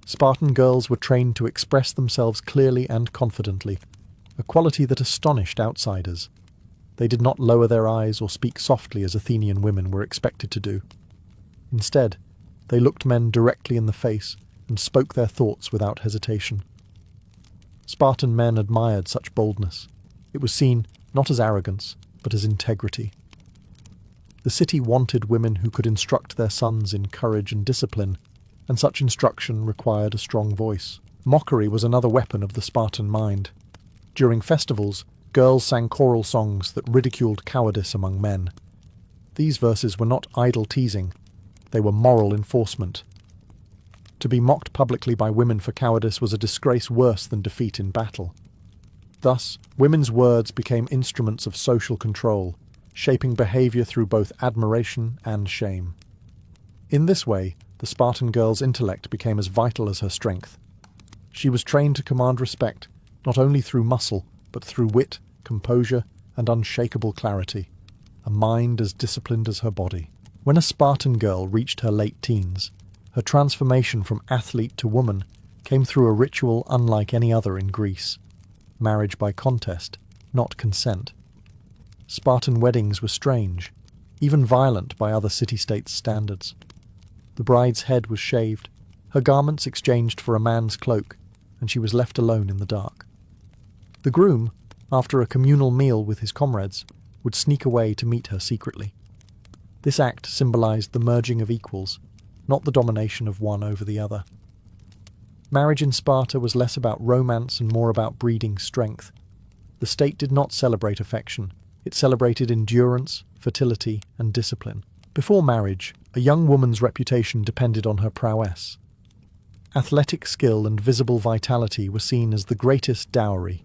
Spartan girls were trained to express themselves clearly and confidently, a quality that astonished outsiders. They did not lower their eyes or speak softly as Athenian women were expected to do. Instead, they looked men directly in the face and spoke their thoughts without hesitation. Spartan men admired such boldness. It was seen not as arrogance, but as integrity. The city wanted women who could instruct their sons in courage and discipline, and such instruction required a strong voice. Mockery was another weapon of the Spartan mind. During festivals, girls sang choral songs that ridiculed cowardice among men. These verses were not idle teasing, they were moral enforcement. To be mocked publicly by women for cowardice was a disgrace worse than defeat in battle. Thus, women's words became instruments of social control, shaping behaviour through both admiration and shame. In this way, the Spartan girl's intellect became as vital as her strength. She was trained to command respect, not only through muscle, but through wit, composure, and unshakable clarity, a mind as disciplined as her body. When a Spartan girl reached her late teens, her transformation from athlete to woman came through a ritual unlike any other in Greece. marriage by contest, not consent. Spartan weddings were strange, even violent by other city-states' standards. The bride's head was shaved, her garments exchanged for a man's cloak, and she was left alone in the dark. The groom, after a communal meal with his comrades, would sneak away to meet her secretly. This act symbolized the merging of equals, not the domination of one over the other. Marriage in Sparta was less about romance and more about breeding strength. The state did not celebrate affection, it celebrated endurance, fertility, and discipline. Before marriage, a young woman's reputation depended on her prowess. Athletic skill and visible vitality were seen as the greatest dowry.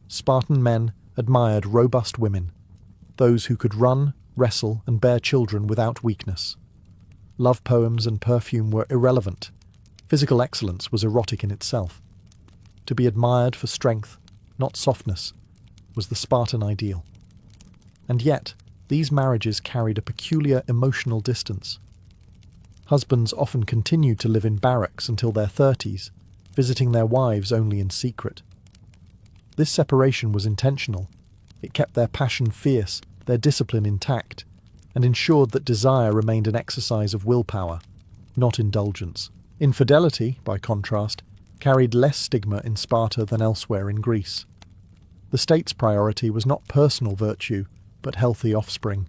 Spartan men admired robust women, those who could run, wrestle, and bear children without weakness. Love poems and perfume were irrelevant. Physical excellence was erotic in itself. To be admired for strength, not softness, was the Spartan ideal. And yet, these marriages carried a peculiar emotional distance. Husbands often continued to live in barracks until their 30s, visiting their wives only in secret. This separation was intentional. It kept their passion fierce, their discipline intact, and ensured that desire remained an exercise of willpower, not indulgence. Infidelity, by contrast, carried less stigma in Sparta than elsewhere in Greece. The state's priority was not personal virtue, but healthy offspring.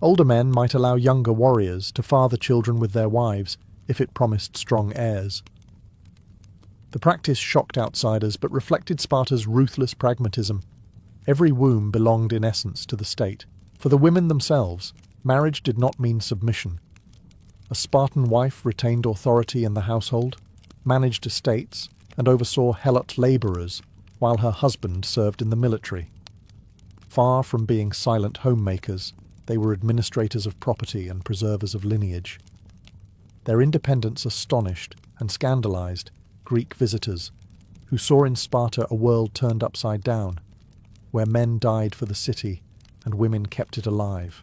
Older men might allow younger warriors to father children with their wives if it promised strong heirs. The practice shocked outsiders but reflected Sparta's ruthless pragmatism. Every womb belonged in essence to the state. For the women themselves, marriage did not mean submission. A Spartan wife retained authority in the household, managed estates, and oversaw helot labourers, while her husband served in the military. Far from being silent homemakers, they were administrators of property and preservers of lineage. Their independence astonished and scandalized Greek visitors, who saw in Sparta a world turned upside down, where men died for the city and women kept it alive.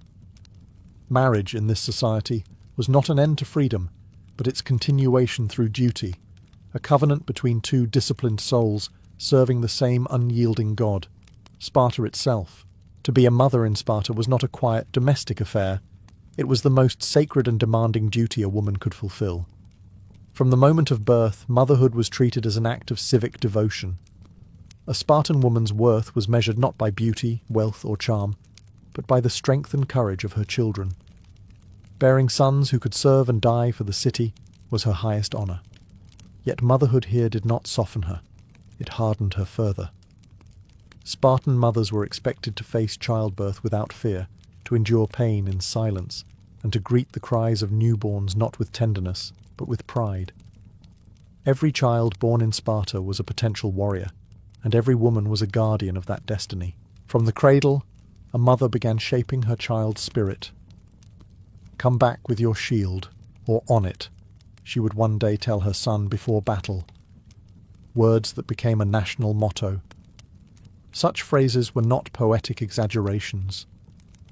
Marriage in this society was not an end to freedom, but its continuation through duty, a covenant between two disciplined souls serving the same unyielding god, Sparta itself. To be a mother in Sparta was not a quiet domestic affair, it was the most sacred and demanding duty a woman could fulfill. From the moment of birth, motherhood was treated as an act of civic devotion. A Spartan woman's worth was measured not by beauty, wealth, or charm, but by the strength and courage of her children. Bearing sons who could serve and die for the city was her highest honour. Yet motherhood here did not soften her, it hardened her further. Spartan mothers were expected to face childbirth without fear, to endure pain in silence, and to greet the cries of newborns not with tenderness, but with pride. Every child born in Sparta was a potential warrior, and every woman was a guardian of that destiny. From the cradle, a mother began shaping her child's spirit. "Come back with your shield, or on it," she would one day tell her son before battle, words that became a national motto. Such phrases were not poetic exaggerations.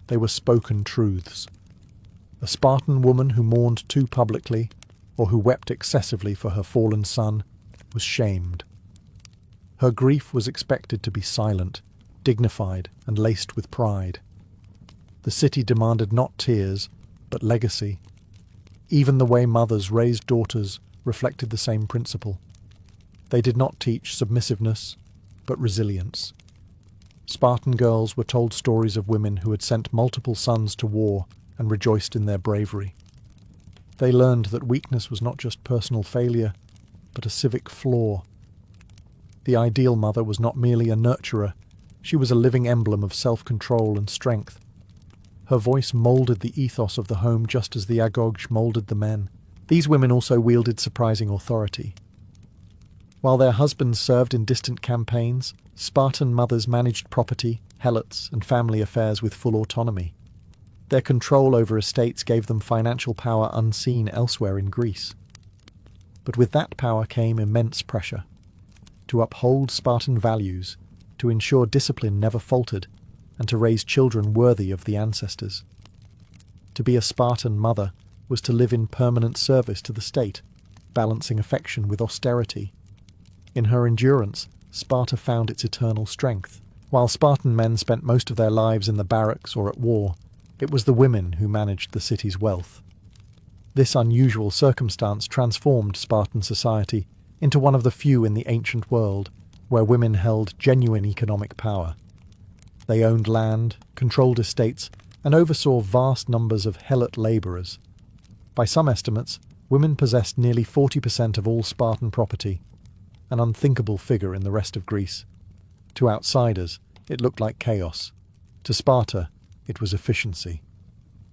They were spoken truths. A Spartan woman who mourned too publicly, or who wept excessively for her fallen son, was shamed. Her grief was expected to be silent, dignified, and laced with pride. The city demanded not tears, but legacy. Even the way mothers raised daughters reflected the same principle. They did not teach submissiveness, but resilience. Spartan girls were told stories of women who had sent multiple sons to war and rejoiced in their bravery. They learned that weakness was not just personal failure, but a civic flaw. The ideal mother was not merely a nurturer, she was a living emblem of self-control and strength. Her voice moulded the ethos of the home just as the agog moulded the men. These women also wielded surprising authority. While their husbands served in distant campaigns, Spartan mothers managed property, helots, and family affairs with full autonomy. Their control over estates gave them financial power unseen elsewhere in Greece. But with that power came immense pressure. To uphold Spartan values, to ensure discipline never faltered, and to raise children worthy of the ancestors. To be a Spartan mother was to live in permanent service to the state, balancing affection with austerity. In her endurance, Sparta found its eternal strength. While Spartan men spent most of their lives in the barracks or at war, it was the women who managed the city's wealth. This unusual circumstance transformed Spartan society into one of the few in the ancient world where women held genuine economic power. They owned land, controlled estates, and oversaw vast numbers of helot labourers. By some estimates, women possessed nearly 40% of all Spartan property, an unthinkable figure in the rest of Greece. To outsiders, it looked like chaos. To Sparta, it was efficiency.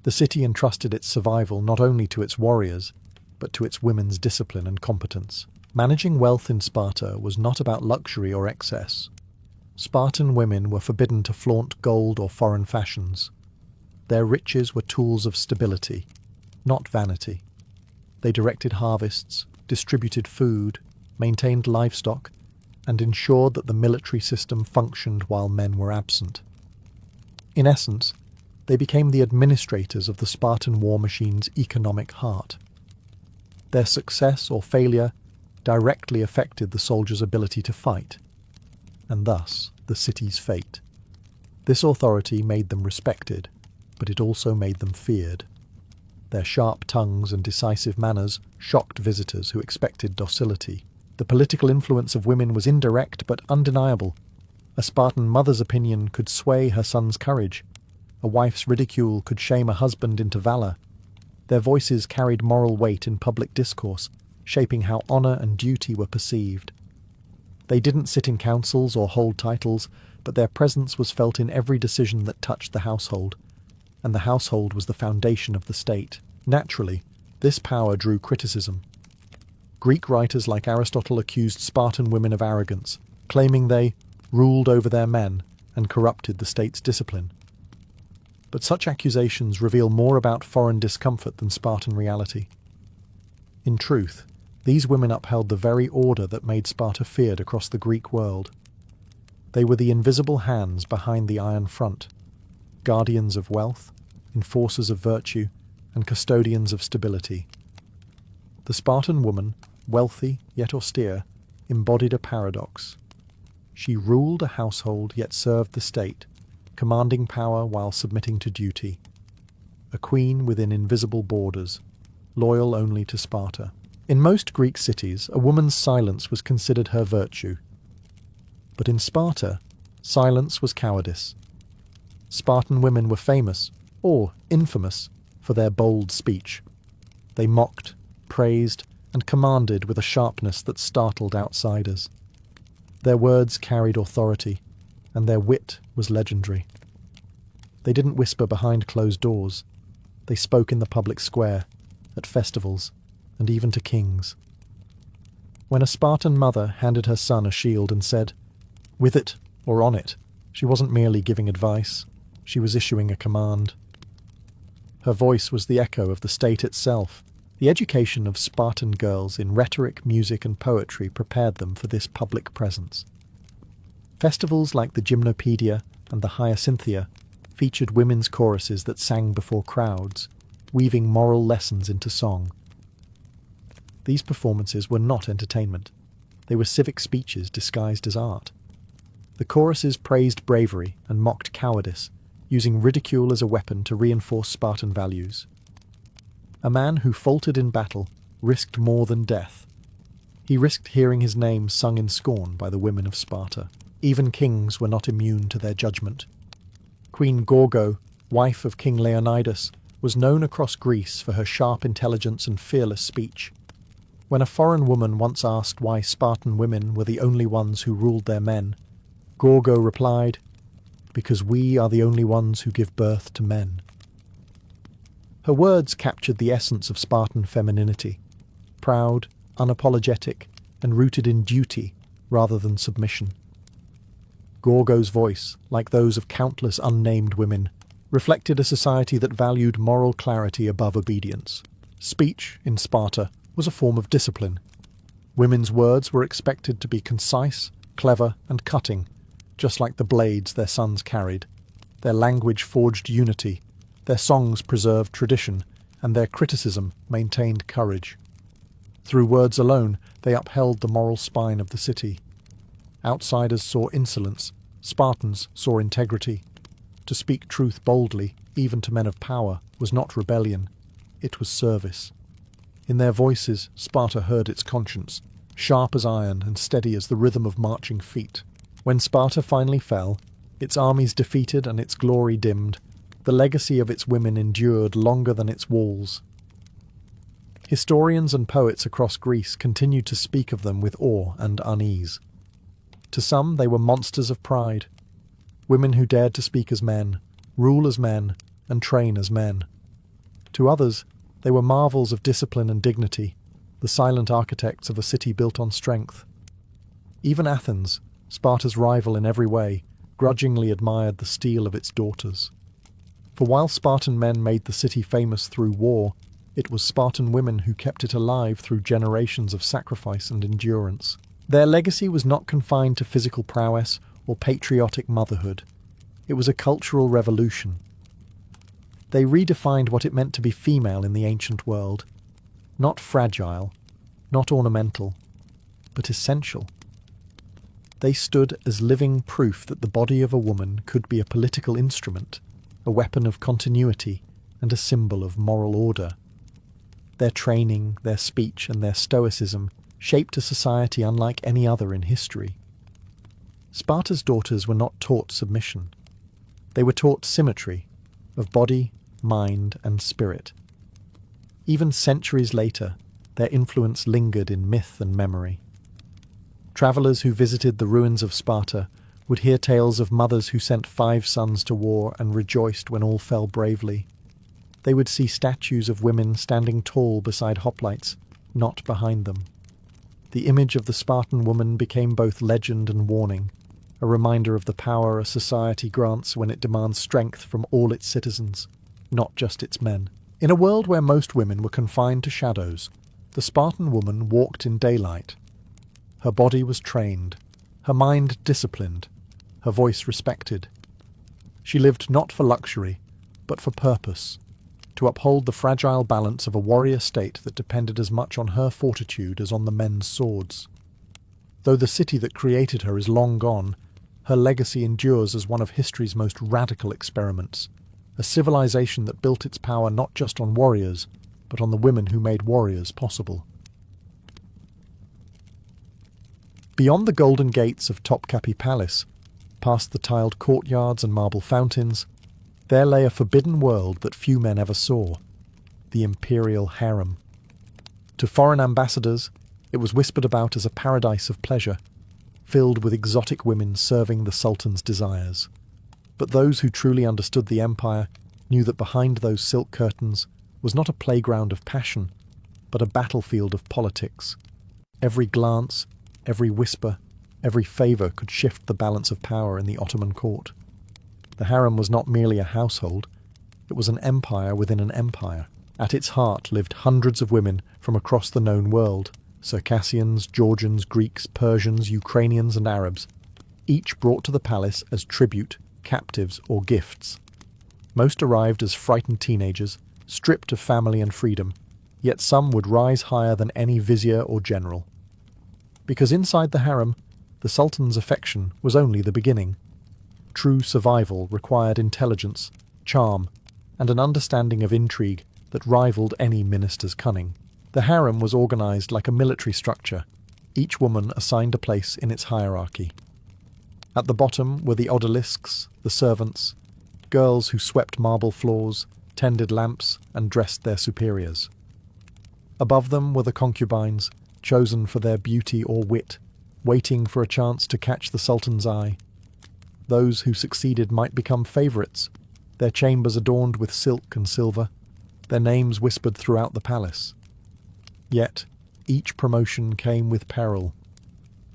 The city entrusted its survival not only to its warriors, but to its women's discipline and competence. Managing wealth in Sparta was not about luxury or excess. Spartan women were forbidden to flaunt gold or foreign fashions. Their riches were tools of stability, not vanity. They directed harvests, distributed food, maintained livestock, and ensured that the military system functioned while men were absent. In essence, they became the administrators of the Spartan war machine's economic heart. Their success or failure directly affected the soldiers' ability to fight, and thus the city's fate. This authority made them respected, but it also made them feared. Their sharp tongues and decisive manners shocked visitors who expected docility. The political influence of women was indirect but undeniable. A Spartan mother's opinion could sway her son's courage. A wife's ridicule could shame a husband into valour. Their voices carried moral weight in public discourse, shaping how honour and duty were perceived. They didn't sit in councils or hold titles, but their presence was felt in every decision that touched the household, and the household was the foundation of the state. Naturally, this power drew criticism. Greek writers like Aristotle accused Spartan women of arrogance, claiming they ruled over their men and corrupted the state's discipline. But such accusations reveal more about foreign discomfort than Spartan reality. In truth, these women upheld the very order that made Sparta feared across the Greek world. They were the invisible hands behind the iron front, guardians of wealth, enforcers of virtue, and custodians of stability. The Spartan woman, wealthy yet austere, embodied a paradox. She ruled a household yet served the state, commanding power while submitting to duty. A queen within invisible borders, loyal only to Sparta. In most Greek cities, a woman's silence was considered her virtue. But in Sparta, silence was cowardice. Spartan women were famous, or infamous, for their bold speech. They mocked, praised, and commanded with a sharpness that startled outsiders. Their words carried authority, and their wit was legendary. They didn't whisper behind closed doors. They spoke in the public square, at festivals, and even to kings. When a Spartan mother handed her son a shield and said, "With it or on it," she wasn't merely giving advice, she was issuing a command. Her voice was the echo of the state itself. The education of Spartan girls in rhetoric, music, and poetry prepared them for this public presence. Festivals like the Gymnopaedia and the Hyacinthia featured women's choruses that sang before crowds, weaving moral lessons into song. These performances were not entertainment. They were civic speeches disguised as art. The choruses praised bravery and mocked cowardice, using ridicule as a weapon to reinforce Spartan values. A man who faltered in battle risked more than death. He risked hearing his name sung in scorn by the women of Sparta. Even kings were not immune to their judgment. Queen Gorgo, wife of King Leonidas, was known across Greece for her sharp intelligence and fearless speech. When a foreign woman once asked why Spartan women were the only ones who ruled their men, Gorgo replied, "Because we are the only ones who give birth to men." Her words captured the essence of Spartan femininity, proud, unapologetic, and rooted in duty rather than submission. Gorgo's voice, like those of countless unnamed women, reflected a society that valued moral clarity above obedience. Speech, in Sparta, was a form of discipline. Women's words were expected to be concise, clever, and cutting, just like the blades their sons carried. Their language forged unity, their songs preserved tradition, and their criticism maintained courage. Through words alone, they upheld the moral spine of the city. Outsiders saw insolence, Spartans saw integrity. To speak truth boldly, even to men of power, was not rebellion, it was service. In their voices, Sparta heard its conscience, sharp as iron and steady as the rhythm of marching feet. When Sparta finally fell, its armies defeated and its glory dimmed, the legacy of its women endured longer than its walls. Historians and poets across Greece continued to speak of them with awe and unease. To some, they were monsters of pride, women who dared to speak as men, rule as men, and train as men. To others, they were marvels of discipline and dignity, the silent architects of a city built on strength. Even Athens, Sparta's rival in every way, grudgingly admired the steel of its daughters. For while Spartan men made the city famous through war, it was Spartan women who kept it alive through generations of sacrifice and endurance. Their legacy was not confined to physical prowess or patriotic motherhood. It was a cultural revolution. They redefined what it meant to be female in the ancient world. Not fragile, not ornamental, but essential. They stood as living proof that the body of a woman could be a political instrument, a weapon of continuity, and a symbol of moral order. Their training, their speech, and their stoicism shaped a society unlike any other in history. Sparta's daughters were not taught submission. They were taught symmetry of body, mind, and spirit. Even centuries later, their influence lingered in myth and memory. Travellers who visited the ruins of Sparta would hear tales of mothers who sent 5 sons to war and rejoiced when all fell bravely. They would see statues of women standing tall beside hoplites, not behind them. The image of the Spartan woman became both legend and warning, a reminder of the power a society grants when it demands strength from all its citizens, not just its men. In a world where most women were confined to shadows, the Spartan woman walked in daylight. Her body was trained, her mind disciplined, her voice respected. She lived not for luxury, but for purpose, to uphold the fragile balance of a warrior state that depended as much on her fortitude as on the men's swords. Though the city that created her is long gone, her legacy endures as one of history's most radical experiments, a civilization that built its power not just on warriors, but on the women who made warriors possible. Beyond the golden gates of Topkapi Palace, past the tiled courtyards and marble fountains, there lay a forbidden world that few men ever saw, the imperial harem. To foreign ambassadors, it was whispered about as a paradise of pleasure, filled with exotic women serving the sultan's desires. But those who truly understood the empire knew that behind those silk curtains was not a playground of passion, but a battlefield of politics. Every glance, every whisper, every favour could shift the balance of power in the Ottoman court. The harem was not merely a household, it was an empire within an empire. At its heart lived hundreds of women from across the known world, Circassians, Georgians, Greeks, Persians, Ukrainians and Arabs, each brought to the palace as tribute, captives or gifts. Most arrived as frightened teenagers, stripped of family and freedom, yet some would rise higher than any vizier or general. Because inside the harem, the sultan's affection was only the beginning. True survival required intelligence, charm, and an understanding of intrigue that rivaled any minister's cunning. The harem was organized like a military structure, each woman assigned a place in its hierarchy. At the bottom were the odalisques, the servants, girls who swept marble floors, tended lamps, and dressed their superiors. Above them were the concubines, chosen for their beauty or wit, waiting for a chance to catch the sultan's eye. Those who succeeded might become favourites, their chambers adorned with silk and silver, their names whispered throughout the palace. Yet, each promotion came with peril.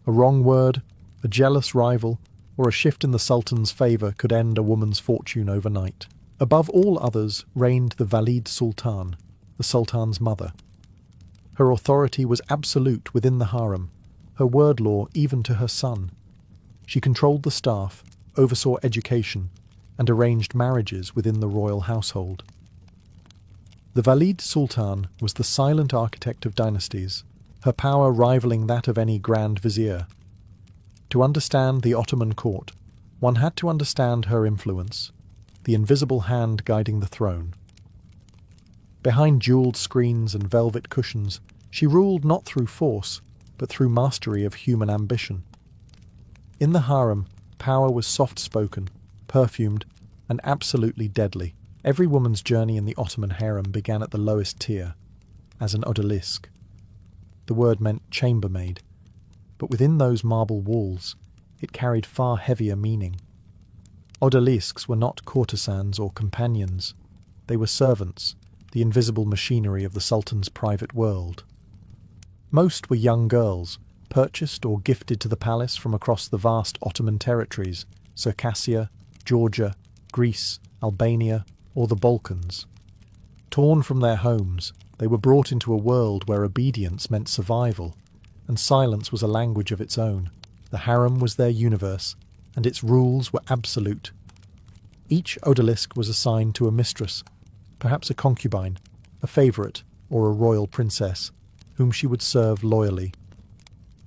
A wrong word, a jealous rival, or a shift in the sultan's favour could end a woman's fortune overnight. Above all others reigned the Valid Sultan, the sultan's mother. Her authority was absolute within the harem, her word law even to her son. She controlled the staff, oversaw education, and arranged marriages within the royal household. The Valid Sultan was the silent architect of dynasties, her power rivaling that of any grand vizier. To understand the Ottoman court, one had to understand her influence, the invisible hand guiding the throne. Behind jewelled screens and velvet cushions, she ruled not through force, but through mastery of human ambition. In the harem, power was soft-spoken, perfumed, and absolutely deadly. Every woman's journey in the Ottoman harem began at the lowest tier, as an odalisque. The word meant chambermaid, but within those marble walls, it carried far heavier meaning. Odalisques were not courtesans or companions. They were servants, the invisible machinery of the Sultan's private world. Most were young girls, purchased or gifted to the palace from across the vast Ottoman territories, Circassia, Georgia, Greece, Albania, or the Balkans. Torn from their homes, they were brought into a world where obedience meant survival, and silence was a language of its own. The harem was their universe, and its rules were absolute. Each odalisque was assigned to a mistress, perhaps a concubine, a favourite, or a royal princess, whom she would serve loyally.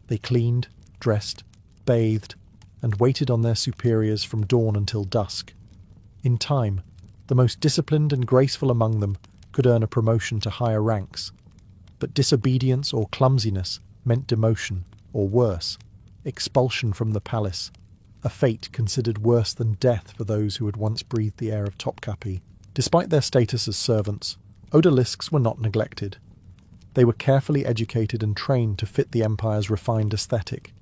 They cleaned, dressed, bathed, and waited on their superiors from dawn until dusk. In time, the most disciplined and graceful among them could earn a promotion to higher ranks, but disobedience or clumsiness meant demotion, or worse, expulsion from the palace, a fate considered worse than death for those who had once breathed the air of Topkapi. Despite their status as servants, odalisques were not neglected. They were carefully educated and trained to fit the empire's refined aesthetic.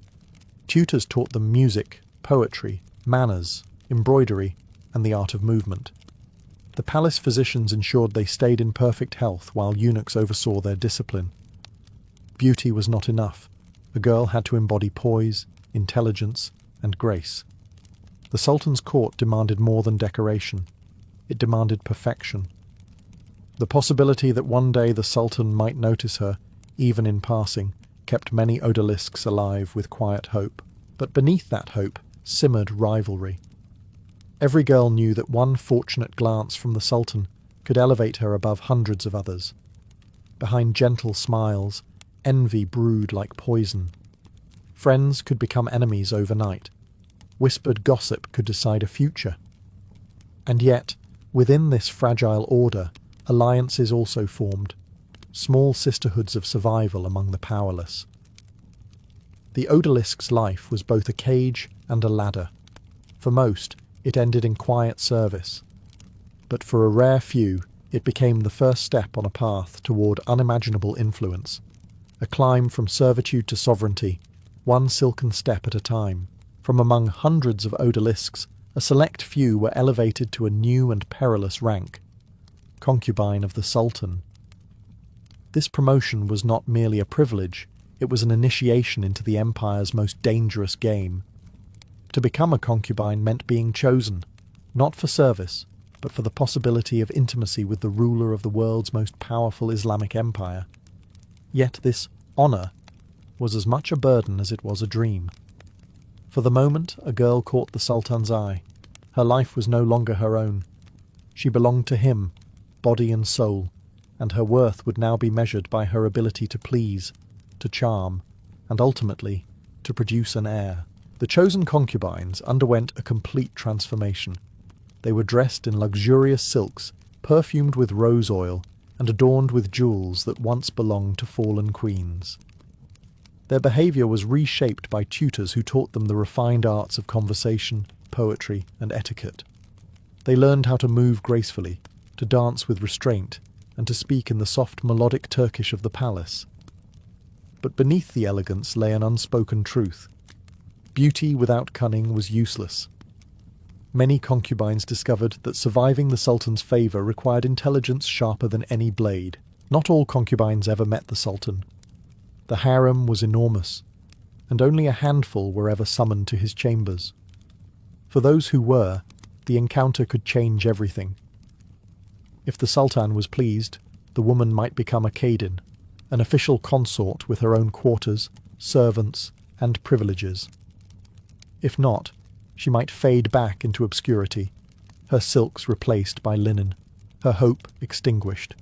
Tutors taught them music, poetry, manners, embroidery, and the art of movement. The palace physicians ensured they stayed in perfect health while eunuchs oversaw their discipline. Beauty was not enough. A girl had to embody poise, intelligence, and grace. The Sultan's court demanded more than decoration. It demanded perfection. The possibility that one day the Sultan might notice her, even in passing, kept many odalisques alive with quiet hope. But beneath that hope simmered rivalry. Every girl knew that one fortunate glance from the Sultan could elevate her above hundreds of others. Behind gentle smiles, envy brewed like poison. Friends could become enemies overnight. Whispered gossip could decide a future. And yet, within this fragile order, alliances also formed, small sisterhoods of survival among the powerless. The odalisque's life was both a cage and a ladder. For most, it ended in quiet service. But for a rare few, it became the first step on a path toward unimaginable influence, a climb from servitude to sovereignty, one silken step at a time. From among hundreds of odalisques, a select few were elevated to a new and perilous rank, concubine of the Sultan. This promotion was not merely a privilege, it was an initiation into the empire's most dangerous game. To become a concubine meant being chosen, not for service, but for the possibility of intimacy with the ruler of the world's most powerful Islamic empire. Yet this honour was as much a burden as it was a dream. For the moment, a girl caught the Sultan's eye. Her life was no longer her own. She belonged to him, body and soul, and her worth would now be measured by her ability to please, to charm, and ultimately, to produce an heir. The chosen concubines underwent a complete transformation. They were dressed in luxurious silks, perfumed with rose oil, and adorned with jewels that once belonged to fallen queens. Their behaviour was reshaped by tutors who taught them the refined arts of conversation, poetry, and etiquette. They learned how to move gracefully, to dance with restraint, and to speak in the soft melodic Turkish of the palace. But beneath the elegance lay an unspoken truth. Beauty without cunning was useless. Many concubines discovered that surviving the Sultan's favour required intelligence sharper than any blade. Not all concubines ever met the Sultan. The harem was enormous, and only a handful were ever summoned to his chambers. For those who were, the encounter could change everything. If the Sultan was pleased, the woman might become a Kadin, an official consort with her own quarters, servants, and privileges. If not, she might fade back into obscurity, her silks replaced by linen, her hope extinguished.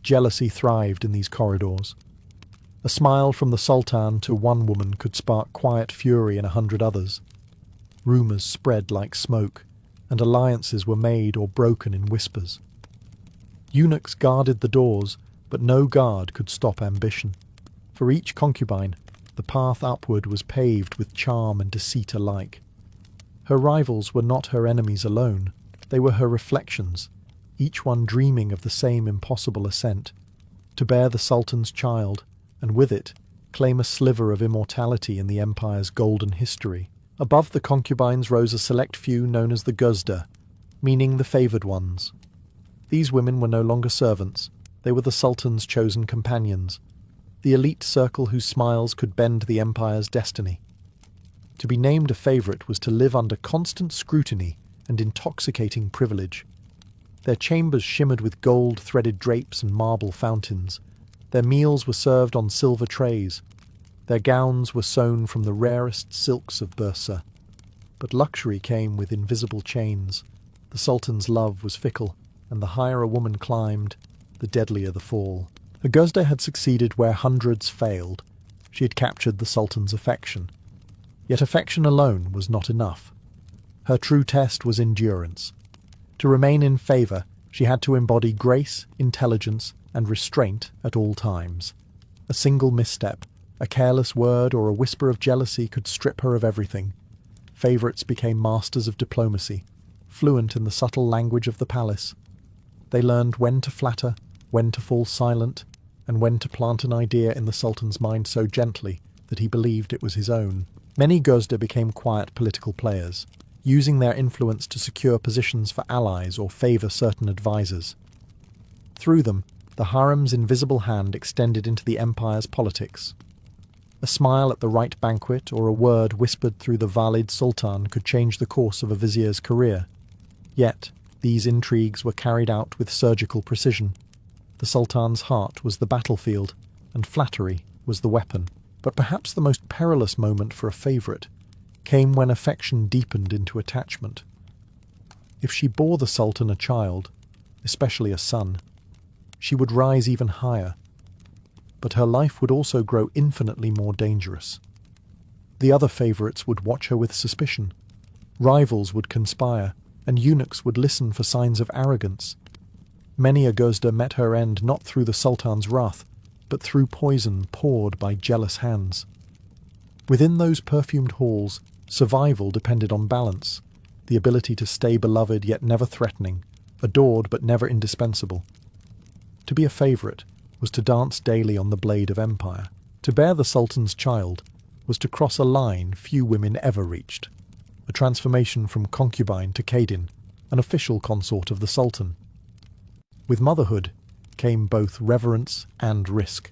Jealousy thrived in these corridors. A smile from the Sultan to one woman could spark quiet fury in 100 others. Rumours spread like smoke, and alliances were made or broken in whispers. Eunuchs guarded the doors, but no guard could stop ambition. For each concubine, the path upward was paved with charm and deceit alike. Her rivals were not her enemies alone, they were her reflections, each one dreaming of the same impossible ascent, to bear the Sultan's child, and with it, claim a sliver of immortality in the empire's golden history. Above the concubines rose a select few known as the Guzda, meaning the favoured ones. These women were no longer servants, they were the Sultan's chosen companions, the elite circle whose smiles could bend the empire's destiny. To be named a favourite was to live under constant scrutiny and intoxicating privilege. Their chambers shimmered with gold-threaded drapes and marble fountains. Their meals were served on silver trays. Their gowns were sewn from the rarest silks of Bursa. But luxury came with invisible chains. The Sultan's love was fickle, and the higher a woman climbed, the deadlier the fall. Aguzda had succeeded where hundreds failed. She had captured the Sultan's affection. Yet affection alone was not enough. Her true test was endurance. To remain in favour, she had to embody grace, intelligence, and restraint at all times. A single misstep, a careless word, or a whisper of jealousy could strip her of everything. Favourites became masters of diplomacy, fluent in the subtle language of the palace. They learned when to flatter, when to fall silent, and when to plant an idea in the Sultan's mind so gently that he believed it was his own. Many Guzda became quiet political players, using their influence to secure positions for allies or favour certain advisors. Through them, the harem's invisible hand extended into the empire's politics. A smile at the right banquet or a word whispered through the Valid Sultan could change the course of a vizier's career. Yet, these intrigues were carried out with surgical precision. The Sultan's heart was the battlefield, and flattery was the weapon. But perhaps the most perilous moment for a favourite came when affection deepened into attachment. If she bore the Sultan a child, especially a son, she would rise even higher. But her life would also grow infinitely more dangerous. The other favourites would watch her with suspicion. Rivals would conspire, and eunuchs would listen for signs of arrogance. Many a Guzda met her end not through the Sultan's wrath, but through poison poured by jealous hands. Within those perfumed halls, survival depended on balance, the ability to stay beloved yet never threatening, adored but never indispensable. To be a favourite was to dance daily on the blade of empire. To bear the Sultan's child was to cross a line few women ever reached, a transformation from concubine to Kadin, an official consort of the Sultan. With motherhood came both reverence and risk.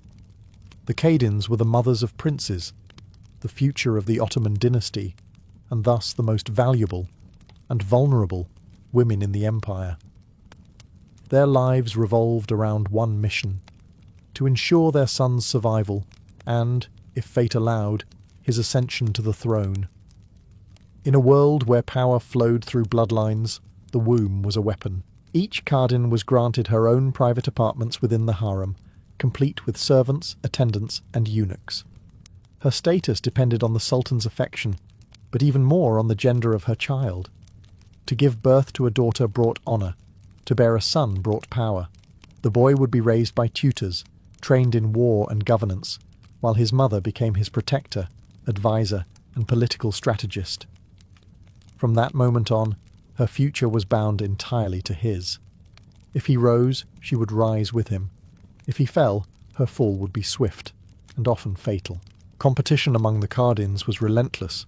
The Kadins were the mothers of princes, the future of the Ottoman dynasty, and thus the most valuable and vulnerable women in the empire. Their lives revolved around one mission: to ensure their son's survival and, if fate allowed, his ascension to the throne. In a world where power flowed through bloodlines, the womb was a weapon. Each Kadin was granted her own private apartments within the harem, complete with servants, attendants, and eunuchs. Her status depended on the Sultan's affection, but even more on the gender of her child. To give birth to a daughter brought honour, to bear a son brought power. The boy would be raised by tutors, trained in war and governance, while his mother became his protector, advisor, and political strategist. From that moment on, her future was bound entirely to his. If he rose, she would rise with him. If he fell, her fall would be swift, and often fatal. Competition among the Kadins was relentless.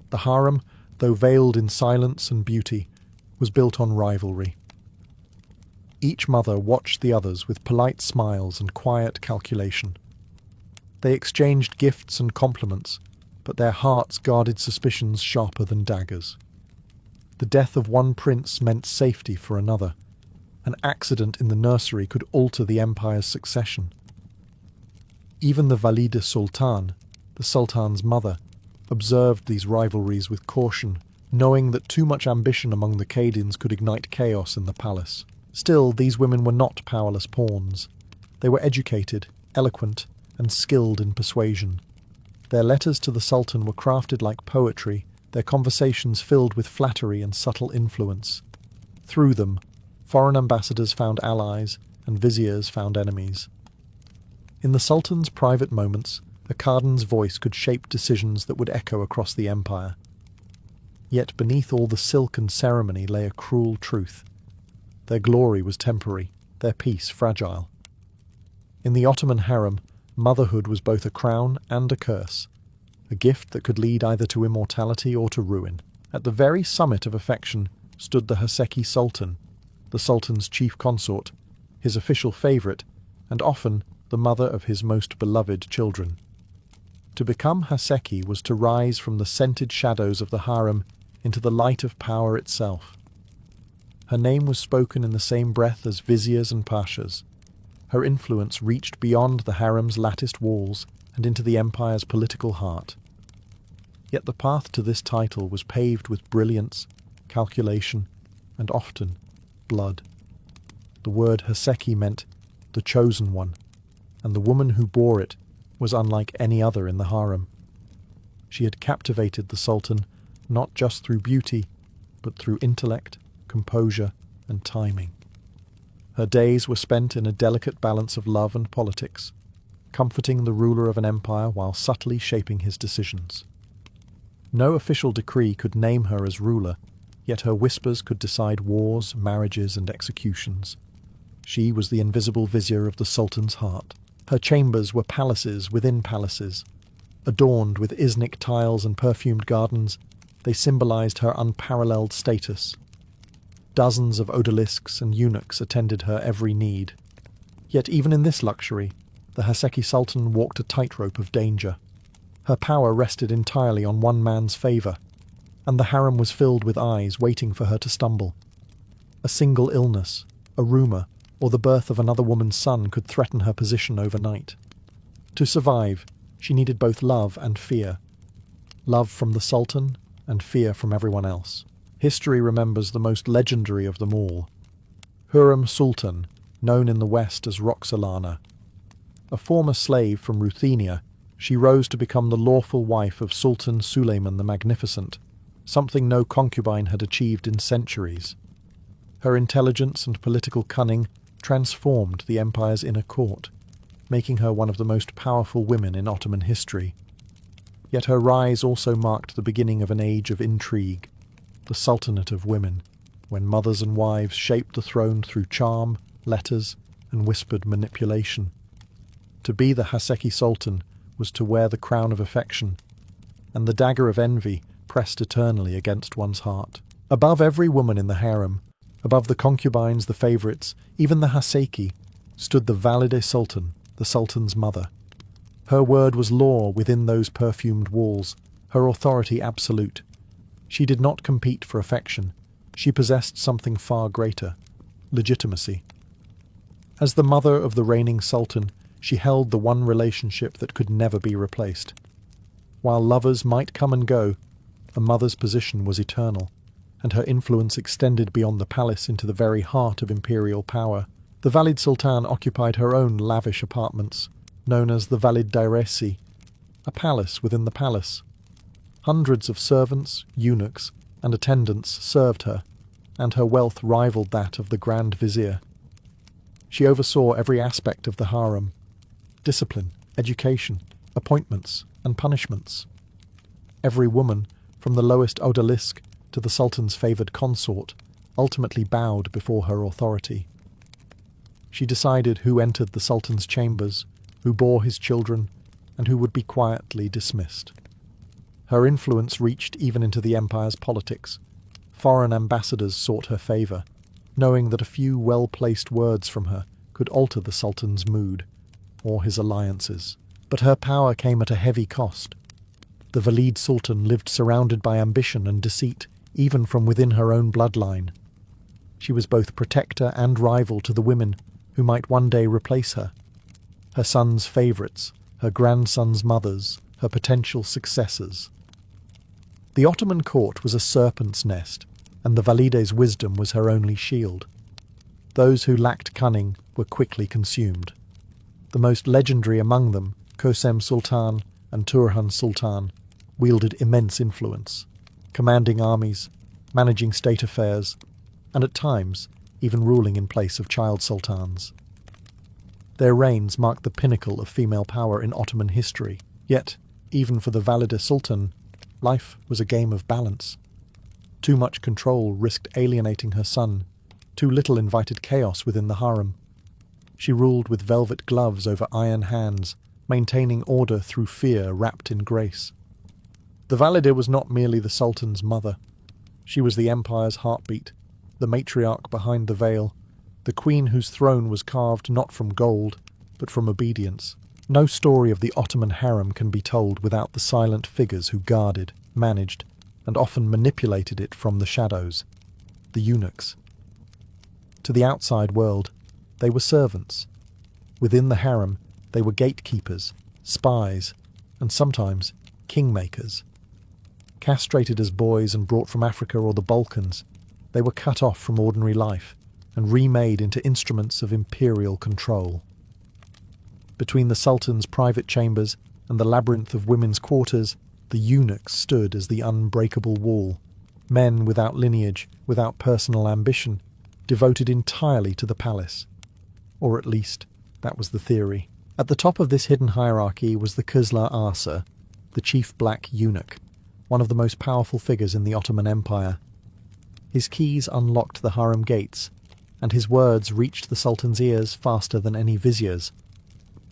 The harem, though veiled in silence and beauty, was built on rivalry. Each mother watched the others with polite smiles and quiet calculation. They exchanged gifts and compliments, but their hearts guarded suspicions sharper than daggers. The death of one prince meant safety for another. An accident in the nursery could alter the empire's succession. Even the Valide Sultan, the Sultan's mother, observed these rivalries with caution, knowing that too much ambition among the Kadins could ignite chaos in the palace. Still, these women were not powerless pawns. They were educated, eloquent, and skilled in persuasion. Their letters to the Sultan were crafted like poetry, their conversations filled with flattery and subtle influence. Through them, foreign ambassadors found allies and viziers found enemies. In the Sultan's private moments, a Cardin's voice could shape decisions that would echo across the empire. Yet beneath all the silk and ceremony lay a cruel truth. Their glory was temporary, their peace fragile. In the Ottoman harem, motherhood was both a crown and a curse, a gift that could lead either to immortality or to ruin. At the very summit of affection stood the Haseki Sultan, the Sultan's chief consort, his official favourite, and often the mother of his most beloved children. To become Haseki was to rise from the scented shadows of the harem into the light of power itself. Her name was spoken in the same breath as viziers and pashas. Her influence reached beyond the harem's latticed walls and into the empire's political heart. Yet the path to this title was paved with brilliance, calculation, and often blood. The word Haseki meant the chosen one, and the woman who bore it was unlike any other in the harem. She had captivated the Sultan not just through beauty, but through intellect, composure, and timing. Her days were spent in a delicate balance of love and politics, comforting the ruler of an empire while subtly shaping his decisions. No official decree could name her as ruler, yet her whispers could decide wars, marriages, and executions. She was the invisible vizier of the Sultan's heart. Her chambers were palaces within palaces. Adorned with Iznik tiles and perfumed gardens, they symbolized her unparalleled status. Dozens of odalisques and eunuchs attended her every need. Yet even in this luxury, the Haseki Sultan walked a tightrope of danger. Her power rested entirely on one man's favour, and the harem was filled with eyes waiting for her to stumble. A single illness, a rumour, or the birth of another woman's son could threaten her position overnight. To survive, she needed both love and fear. Love from the Sultan and fear from everyone else. History remembers the most legendary of them all, Hurrem Sultan, known in the West as Roxolana. A former slave from Ruthenia, she rose to become the lawful wife of Sultan Suleiman the Magnificent, something no concubine had achieved in centuries. Her intelligence and political cunning transformed the empire's inner court, making her one of the most powerful women in Ottoman history. Yet her rise also marked the beginning of an age of intrigue, the Sultanate of Women, when mothers and wives shaped the throne through charm, letters, and whispered manipulation. To be the Haseki Sultan was to wear the crown of affection, and the dagger of envy pressed eternally against one's heart. Above every woman in the harem, above the concubines, the favourites, even the Haseki, stood the Valide Sultan, the Sultan's mother. Her word was law within those perfumed walls, her authority absolute. She did not compete for affection. She possessed something far greater, legitimacy. As the mother of the reigning Sultan, she held the one relationship that could never be replaced. While lovers might come and go, a mother's position was eternal, and her influence extended beyond the palace into the very heart of imperial power. The Valid Sultan occupied her own lavish apartments, known as the Valid Dairesi, a palace within the palace. Hundreds of servants, eunuchs, and attendants served her, and her wealth rivaled that of the Grand Vizier. She oversaw every aspect of the harem: discipline, education, appointments, and punishments. Every woman, from the lowest odalisque to the Sultan's favoured consort, ultimately bowed before her authority. She decided who entered the Sultan's chambers, who bore his children, and who would be quietly dismissed. Her influence reached even into the empire's politics. Foreign ambassadors sought her favour, knowing that a few well-placed words from her could alter the Sultan's mood, or his alliances. But her power came at a heavy cost. The Valid Sultan lived surrounded by ambition and deceit, even from within her own bloodline. She was both protector and rival to the women who might one day replace her. Her son's favourites, her grandson's mothers, her potential successors. The Ottoman court was a serpent's nest, and the Valide's wisdom was her only shield. Those who lacked cunning were quickly consumed. The most legendary among them Kösem Sultan and Turhan Sultan wielded immense influence, commanding armies, managing state affairs, and at times even ruling in place of child sultans. Their reigns marked the pinnacle of female power in Ottoman history, yet, even for the Valide Sultan, life was a game of balance. Too much control risked alienating her son, too little invited chaos within the harem. She ruled with velvet gloves over iron hands, maintaining order through fear wrapped in grace. The Valide was not merely the Sultan's mother. She was the empire's heartbeat, the matriarch behind the veil, the queen whose throne was carved not from gold, but from obedience. No story of the Ottoman harem can be told without the silent figures who guarded, managed, and often manipulated it from the shadows, the eunuchs. To the outside world, they were servants. Within the harem, they were gatekeepers, spies, and sometimes kingmakers. Castrated as boys and brought from Africa or the Balkans, they were cut off from ordinary life and remade into instruments of imperial control. Between the Sultan's private chambers and the labyrinth of women's quarters, the eunuchs stood as the unbreakable wall, men without lineage, without personal ambition, devoted entirely to the palace. Or at least, that was the theory. At the top of this hidden hierarchy was the Kızlar Asa, the chief black eunuch, one of the most powerful figures in the Ottoman Empire. His keys unlocked the harem gates, and his words reached the Sultan's ears faster than any vizier's.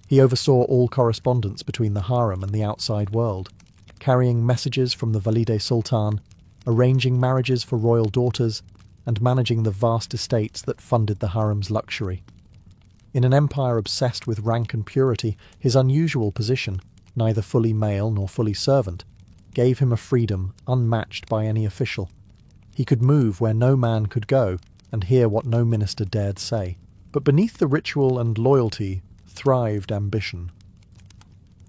He oversaw all correspondence between the harem and the outside world, carrying messages from the Valide Sultan, arranging marriages for royal daughters, and managing the vast estates that funded the harem's luxury. In an empire obsessed with rank and purity, his unusual position, neither fully male nor fully servant, gave him a freedom unmatched by any official. He could move where no man could go, and hear what no minister dared say. But beneath the ritual and loyalty thrived ambition.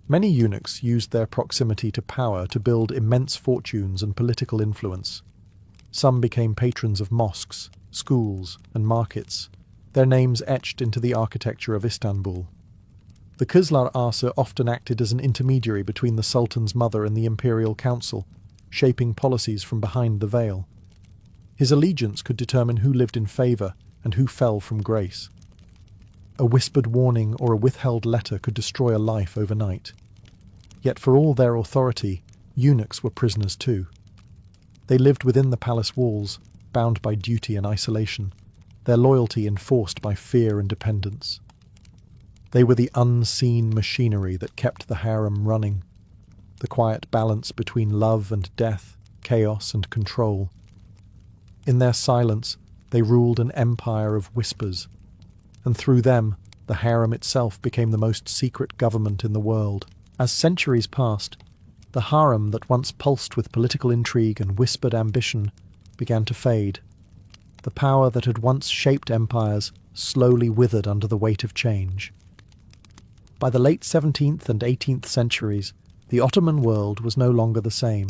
Many eunuchs used their proximity to power to build immense fortunes and political influence. Some became patrons of mosques, schools, and markets, their names etched into the architecture of Istanbul. The Kızlar Asa often acted as an intermediary between the Sultan's mother and the imperial council, shaping policies from behind the veil. His allegiance could determine who lived in favour and who fell from grace. A whispered warning or a withheld letter could destroy a life overnight. Yet for all their authority, eunuchs were prisoners too. They lived within the palace walls, bound by duty and isolation, their loyalty enforced by fear and dependence. They were the unseen machinery that kept the harem running, the quiet balance between love and death, chaos and control. In their silence, they ruled an empire of whispers, and through them, the harem itself became the most secret government in the world. As centuries passed, the harem that once pulsed with political intrigue and whispered ambition began to fade. The power that had once shaped empires slowly withered under the weight of change. By the late 17th and 18th centuries, the Ottoman world was no longer the same.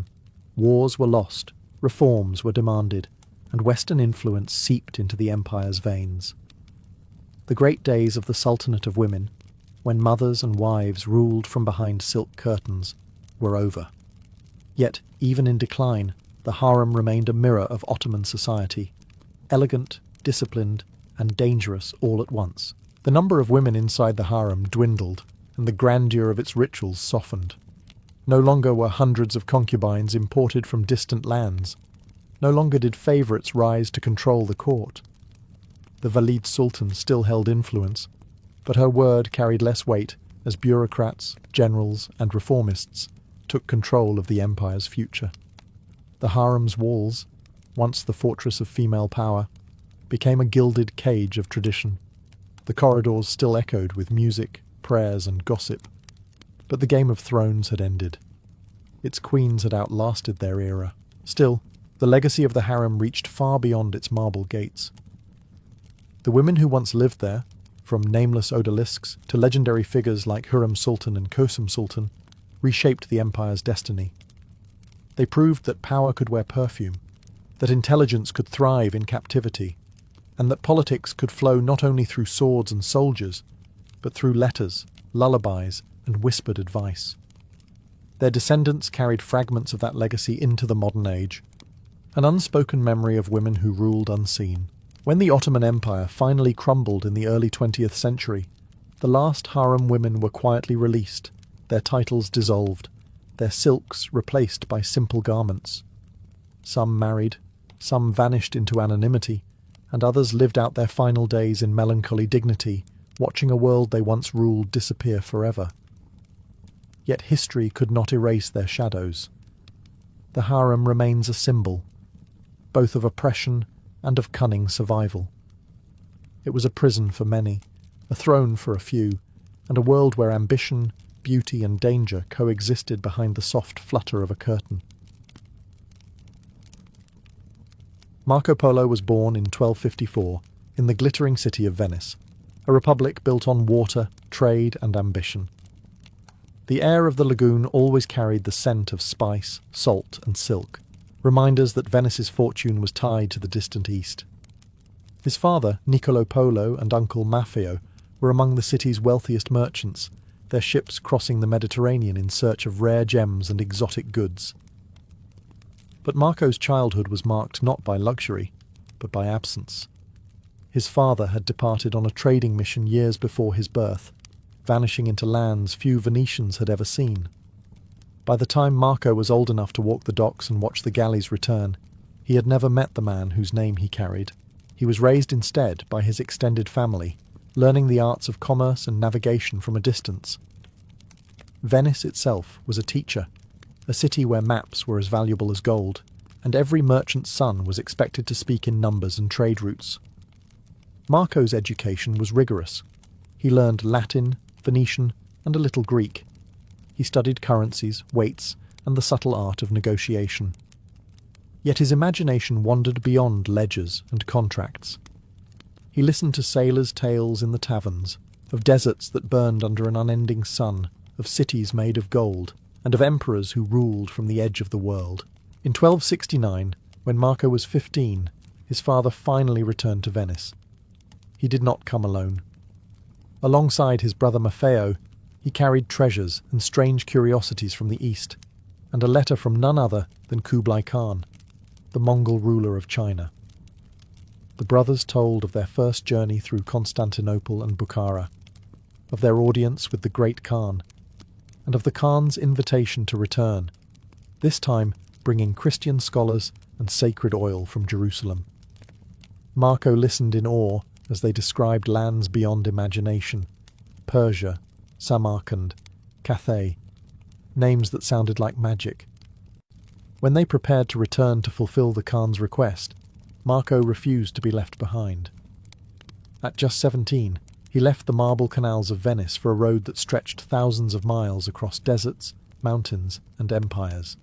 Wars were lost, reforms were demanded, and Western influence seeped into the empire's veins. The great days of the Sultanate of Women, when mothers and wives ruled from behind silk curtains, were over. Yet, even in decline, the harem remained a mirror of Ottoman society, elegant, disciplined, and dangerous all at once. The number of women inside the harem dwindled, and the grandeur of its rituals softened. No longer were hundreds of concubines imported from distant lands. No longer did favourites rise to control the court. The Valide Sultan still held influence, but her word carried less weight as bureaucrats, generals, and reformists took control of the empire's future. The harem's walls, once the fortress of female power, became a gilded cage of tradition. The corridors still echoed with music, prayers, and gossip, but the Game of Thrones had ended. Its queens had outlasted their era. Still, the legacy of the harem reached far beyond its marble gates. The women who once lived there, from nameless odalisques to legendary figures like Hürrem Sultan and Kösem Sultan, reshaped the empire's destiny. They proved that power could wear perfume, that intelligence could thrive in captivity, and that politics could flow not only through swords and soldiers, but through letters, lullabies, and whispered advice. Their descendants carried fragments of that legacy into the modern age, an unspoken memory of women who ruled unseen. When the Ottoman Empire finally crumbled in the early 20th century, the last harem women were quietly released, their titles dissolved, their silks replaced by simple garments. Some married, some vanished into anonymity, and others lived out their final days in melancholy dignity, watching a world they once ruled disappear forever. Yet history could not erase their shadows. The harem remains a symbol, both of oppression and of cunning survival. It was a prison for many, a throne for a few, and a world where ambition, beauty and danger coexisted behind the soft flutter of a curtain. Marco Polo was born in 1254 in the glittering city of Venice, a republic built on water, trade and ambition. The air of the lagoon always carried the scent of spice, salt and silk, reminders that Venice's fortune was tied to the distant east. His father, Niccolo Polo, and uncle Maffeo were among the city's wealthiest merchants, their ships crossing the Mediterranean in search of rare gems and exotic goods. But Marco's childhood was marked not by luxury, but by absence. His father had departed on a trading mission years before his birth, vanishing into lands few Venetians had ever seen. By the time Marco was old enough to walk the docks and watch the galleys return, he had never met the man whose name he carried. He was raised instead by his extended family, learning the arts of commerce and navigation from a distance. Venice itself was a teacher, a city where maps were as valuable as gold, and every merchant's son was expected to speak in numbers and trade routes. Marco's education was rigorous. He learned Latin, Venetian, and a little Greek. He studied currencies, weights, and the subtle art of negotiation. Yet his imagination wandered beyond ledgers and contracts. He listened to sailors' tales in the taverns, of deserts that burned under an unending sun, of cities made of gold, and of emperors who ruled from the edge of the world. In 1269, when Marco was 15, his father finally returned to Venice. He did not come alone. Alongside his brother Maffeo, he carried treasures and strange curiosities from the east, and a letter from none other than Kublai Khan, the Mongol ruler of China. The brothers told of their first journey through Constantinople and Bukhara, of their audience with the great Khan, and of the Khan's invitation to return, this time bringing Christian scholars and sacred oil from Jerusalem. Marco listened in awe as they described lands beyond imagination: Persia, Samarkand, Cathay, names that sounded like magic. When they prepared to return to fulfill the Khan's request, Marco refused to be left behind. At just 17, he left the marble canals of Venice for a road that stretched thousands of miles across deserts, mountains, and empires.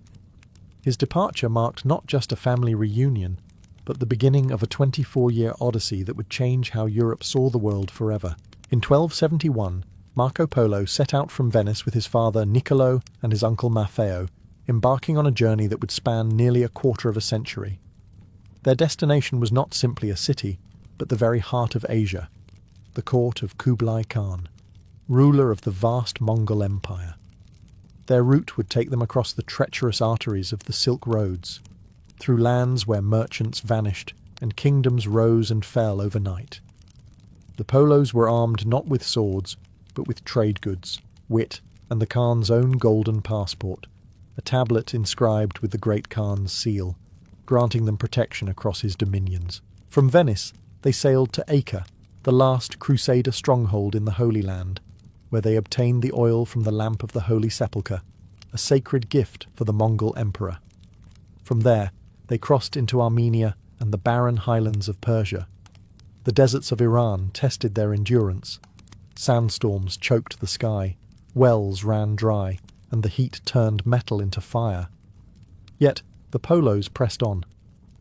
His departure marked not just a family reunion, but the beginning of a 24-year odyssey that would change how Europe saw the world forever. In 1271, Marco Polo set out from Venice with his father Niccolo and his uncle Maffeo, embarking on a journey that would span nearly a quarter of a century. Their destination was not simply a city, but the very heart of Asia, the court of Kublai Khan, ruler of the vast Mongol Empire. Their route would take them across the treacherous arteries of the Silk Roads, through lands where merchants vanished and kingdoms rose and fell overnight. The Polos were armed not with swords, but with trade goods, wit, and the Khan's own golden passport, a tablet inscribed with the great Khan's seal, granting them protection across his dominions. From Venice, they sailed to Acre, the last Crusader stronghold in the Holy Land, where they obtained the oil from the lamp of the Holy Sepulchre, a sacred gift for the Mongol emperor. From there, they crossed into Armenia and the barren highlands of Persia. The deserts of Iran tested their endurance. Sandstorms choked the sky, wells ran dry, and the heat turned metal into fire. Yet the Polos pressed on,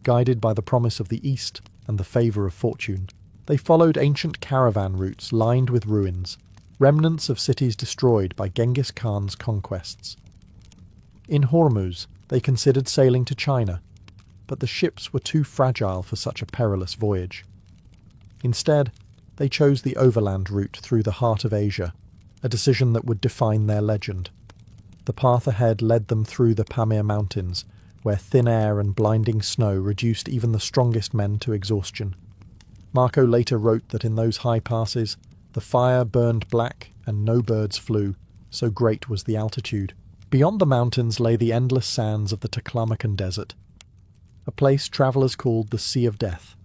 guided by the promise of the East and the favour of fortune. They followed ancient caravan routes lined with ruins, remnants of cities destroyed by Genghis Khan's conquests. In Hormuz, they considered sailing to China, but the ships were too fragile for such a perilous voyage. Instead, they chose the overland route through the heart of Asia, a decision that would define their legend. The path ahead led them through the Pamir Mountains, where thin air and blinding snow reduced even the strongest men to exhaustion. Marco later wrote that in those high passes, the fire burned black and no birds flew, so great was the altitude. Beyond the mountains lay the endless sands of the Taklamakan Desert, a place travellers called the Sea of Death.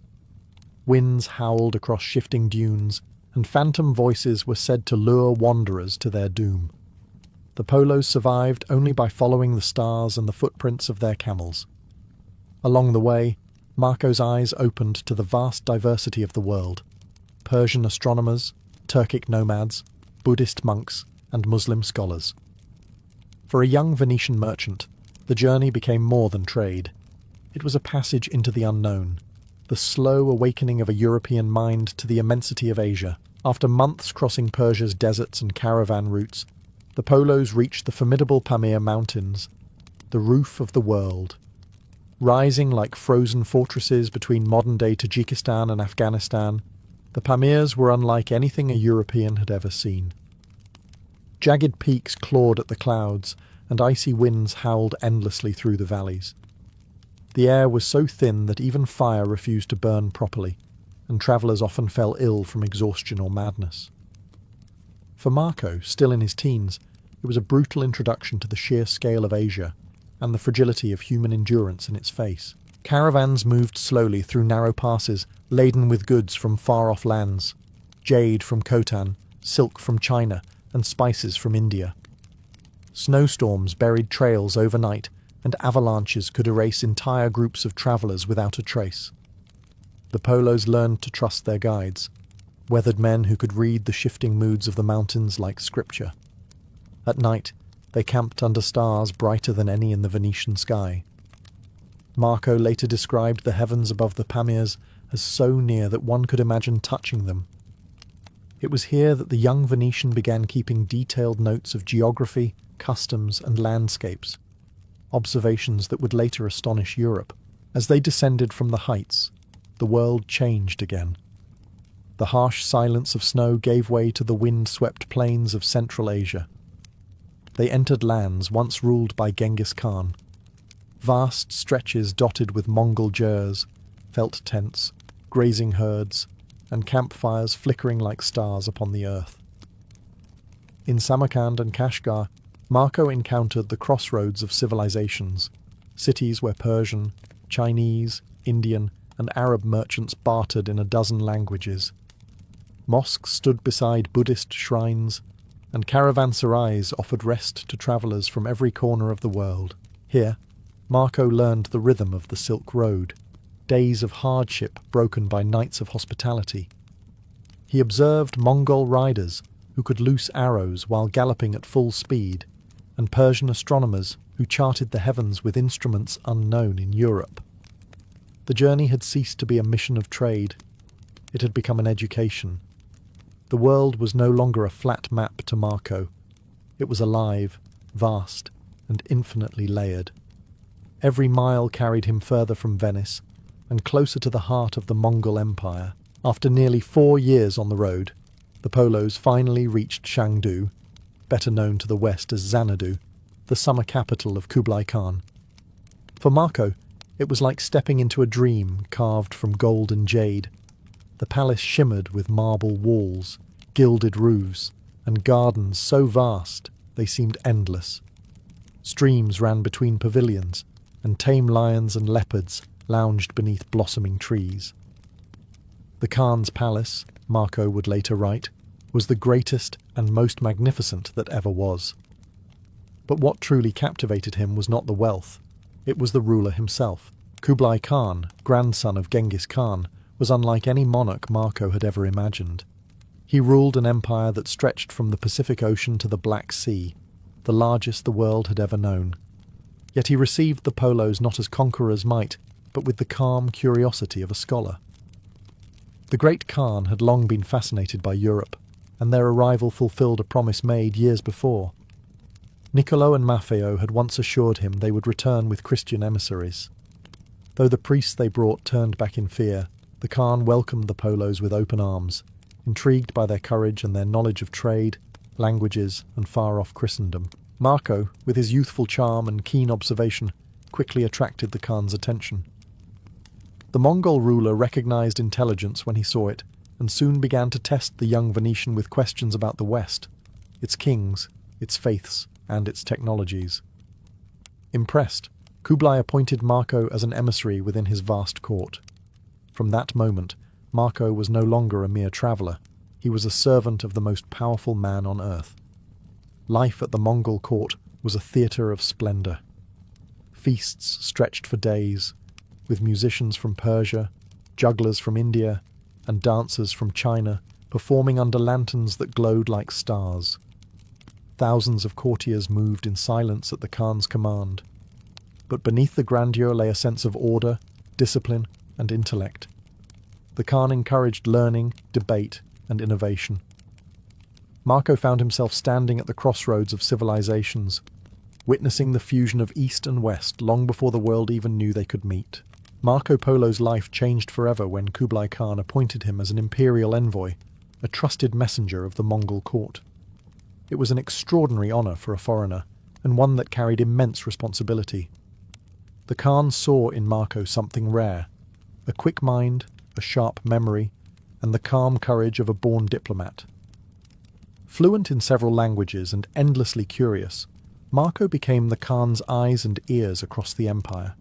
Winds howled across shifting dunes, and phantom voices were said to lure wanderers to their doom. The Polos survived only by following the stars and the footprints of their camels. Along the way, Marco's eyes opened to the vast diversity of the world: Persian astronomers, Turkic nomads, Buddhist monks, and Muslim scholars. For a young Venetian merchant, the journey became more than trade. It was a passage into the unknown, the slow awakening of a European mind to the immensity of Asia. After months crossing Persia's deserts and caravan routes, the Polos reached the formidable Pamir Mountains, the roof of the world. Rising like frozen fortresses between modern-day Tajikistan and Afghanistan, the Pamirs were unlike anything a European had ever seen. Jagged peaks clawed at the clouds, and icy winds howled endlessly through the valleys. The air was so thin that even fire refused to burn properly, and travellers often fell ill from exhaustion or madness. For Marco, still in his teens, it was a brutal introduction to the sheer scale of Asia and the fragility of human endurance in its face. Caravans moved slowly through narrow passes laden with goods from far-off lands: jade from Khotan, silk from China, and spices from India. Snowstorms buried trails overnight, and avalanches could erase entire groups of travellers without a trace. The Polos learned to trust their guides, weathered men who could read the shifting moods of the mountains like scripture. At night, they camped under stars brighter than any in the Venetian sky. Marco later described the heavens above the Pamirs as so near that one could imagine touching them. It was here that the young Venetian began keeping detailed notes of geography, customs, and landscapes, observations that would later astonish Europe. As they descended from the heights, the world changed again. The harsh silence of snow gave way to the wind-swept plains of Central Asia. They entered lands once ruled by Genghis Khan. Vast stretches dotted with Mongol jurs, felt tents, grazing herds, and campfires flickering like stars upon the earth. In Samarkand and Kashgar, Marco encountered the crossroads of civilizations, cities where Persian, Chinese, Indian, and Arab merchants bartered in a dozen languages. Mosques stood beside Buddhist shrines, and caravanserais offered rest to travellers from every corner of the world. Here, Marco learned the rhythm of the Silk Road, days of hardship broken by nights of hospitality. He observed Mongol riders who could loose arrows while galloping at full speed, and Persian astronomers who charted the heavens with instruments unknown in Europe. The journey had ceased to be a mission of trade. It had become an education. The world was no longer a flat map to Marco. It was alive, vast, and infinitely layered. Every mile carried him further from Venice, and closer to the heart of the Mongol Empire. After nearly 4 years on the road, the Polos finally reached Chengdu, better known to the west as Xanadu, the summer capital of Kublai Khan. For Marco, it was like stepping into a dream carved from gold and jade. The palace shimmered with marble walls, gilded roofs, and gardens so vast they seemed endless. Streams ran between pavilions, and tame lions and leopards lounged beneath blossoming trees. The Khan's palace, Marco would later write, was the greatest and most magnificent that ever was. But what truly captivated him was not the wealth. It was the ruler himself. Kublai Khan, grandson of Genghis Khan, was unlike any monarch Marco had ever imagined. He ruled an empire that stretched from the Pacific Ocean to the Black Sea, the largest the world had ever known. Yet he received the Polos not as conquerors might, but with the calm curiosity of a scholar. The great Khan had long been fascinated by Europe, and their arrival fulfilled a promise made years before. Niccolo and Maffeo had once assured him they would return with Christian emissaries. Though the priests they brought turned back in fear, the Khan welcomed the Polos with open arms, intrigued by their courage and their knowledge of trade. languages, and far-off Christendom. Marco, with his youthful charm and keen observation, quickly attracted the Khan's attention. The Mongol ruler recognized intelligence when he saw it, and soon began to test the young Venetian with questions about the West, its kings, its faiths, and its technologies. Impressed, Kublai appointed Marco as an emissary within his vast court. From that moment, Marco was no longer a mere traveller. He was a servant of the most powerful man on earth. Life at the Mongol court was a theatre of splendour. Feasts stretched for days, with musicians from Persia, jugglers from India, and dancers from China performing under lanterns that glowed like stars. Thousands of courtiers moved in silence at the Khan's command. But beneath the grandeur lay a sense of order, discipline, and intellect. The Khan encouraged learning, debate, and innovation. Marco found himself standing at the crossroads of civilizations, witnessing the fusion of East and West long before the world even knew they could meet. Marco Polo's life changed forever when Kublai Khan appointed him as an imperial envoy, a trusted messenger of the Mongol court. It was an extraordinary honour for a foreigner, and one that carried immense responsibility. The Khan saw in Marco something rare, a quick mind, a sharp memory, and the calm courage of a born diplomat. Fluent in several languages and endlessly curious, Marco became the Khan's eyes and ears across the empire.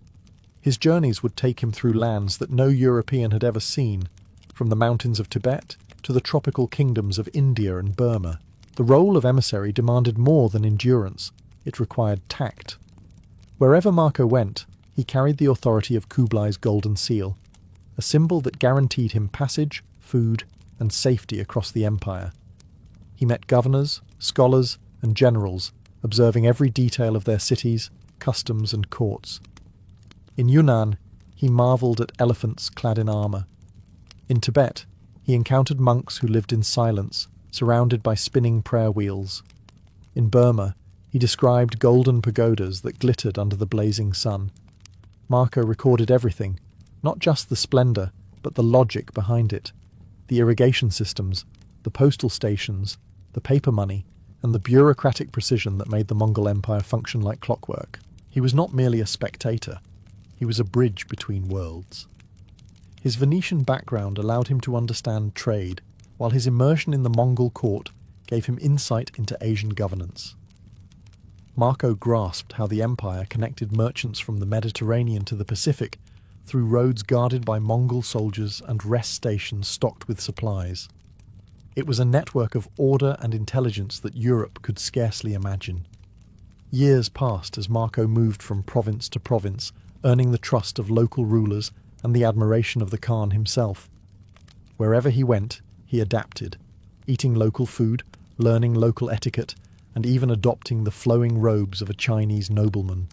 His journeys would take him through lands that no European had ever seen, from the mountains of Tibet to the tropical kingdoms of India and Burma. The role of emissary demanded more than endurance. It required tact. Wherever Marco went, he carried the authority of Kublai's golden seal, a symbol that guaranteed him passage, food, and safety across the empire. He met governors, scholars, and generals, observing every detail of their cities, customs, and courts. In Yunnan, he marvelled at elephants clad in armour. In Tibet, he encountered monks who lived in silence, surrounded by spinning prayer wheels. In Burma, he described golden pagodas that glittered under the blazing sun. Marco recorded everything, not just the splendour, but the logic behind it, the irrigation systems, the postal stations, the paper money, and the bureaucratic precision that made the Mongol Empire function like clockwork. He was not merely a spectator, he was a bridge between worlds. His Venetian background allowed him to understand trade, while his immersion in the Mongol court gave him insight into Asian governance. Marco grasped how the empire connected merchants from the Mediterranean to the Pacific through roads guarded by Mongol soldiers and rest stations stocked with supplies. It was a network of order and intelligence that Europe could scarcely imagine. Years passed as Marco moved from province to province, earning the trust of local rulers and the admiration of the Khan himself. Wherever he went, he adapted, eating local food, learning local etiquette, and even adopting the flowing robes of a Chinese nobleman.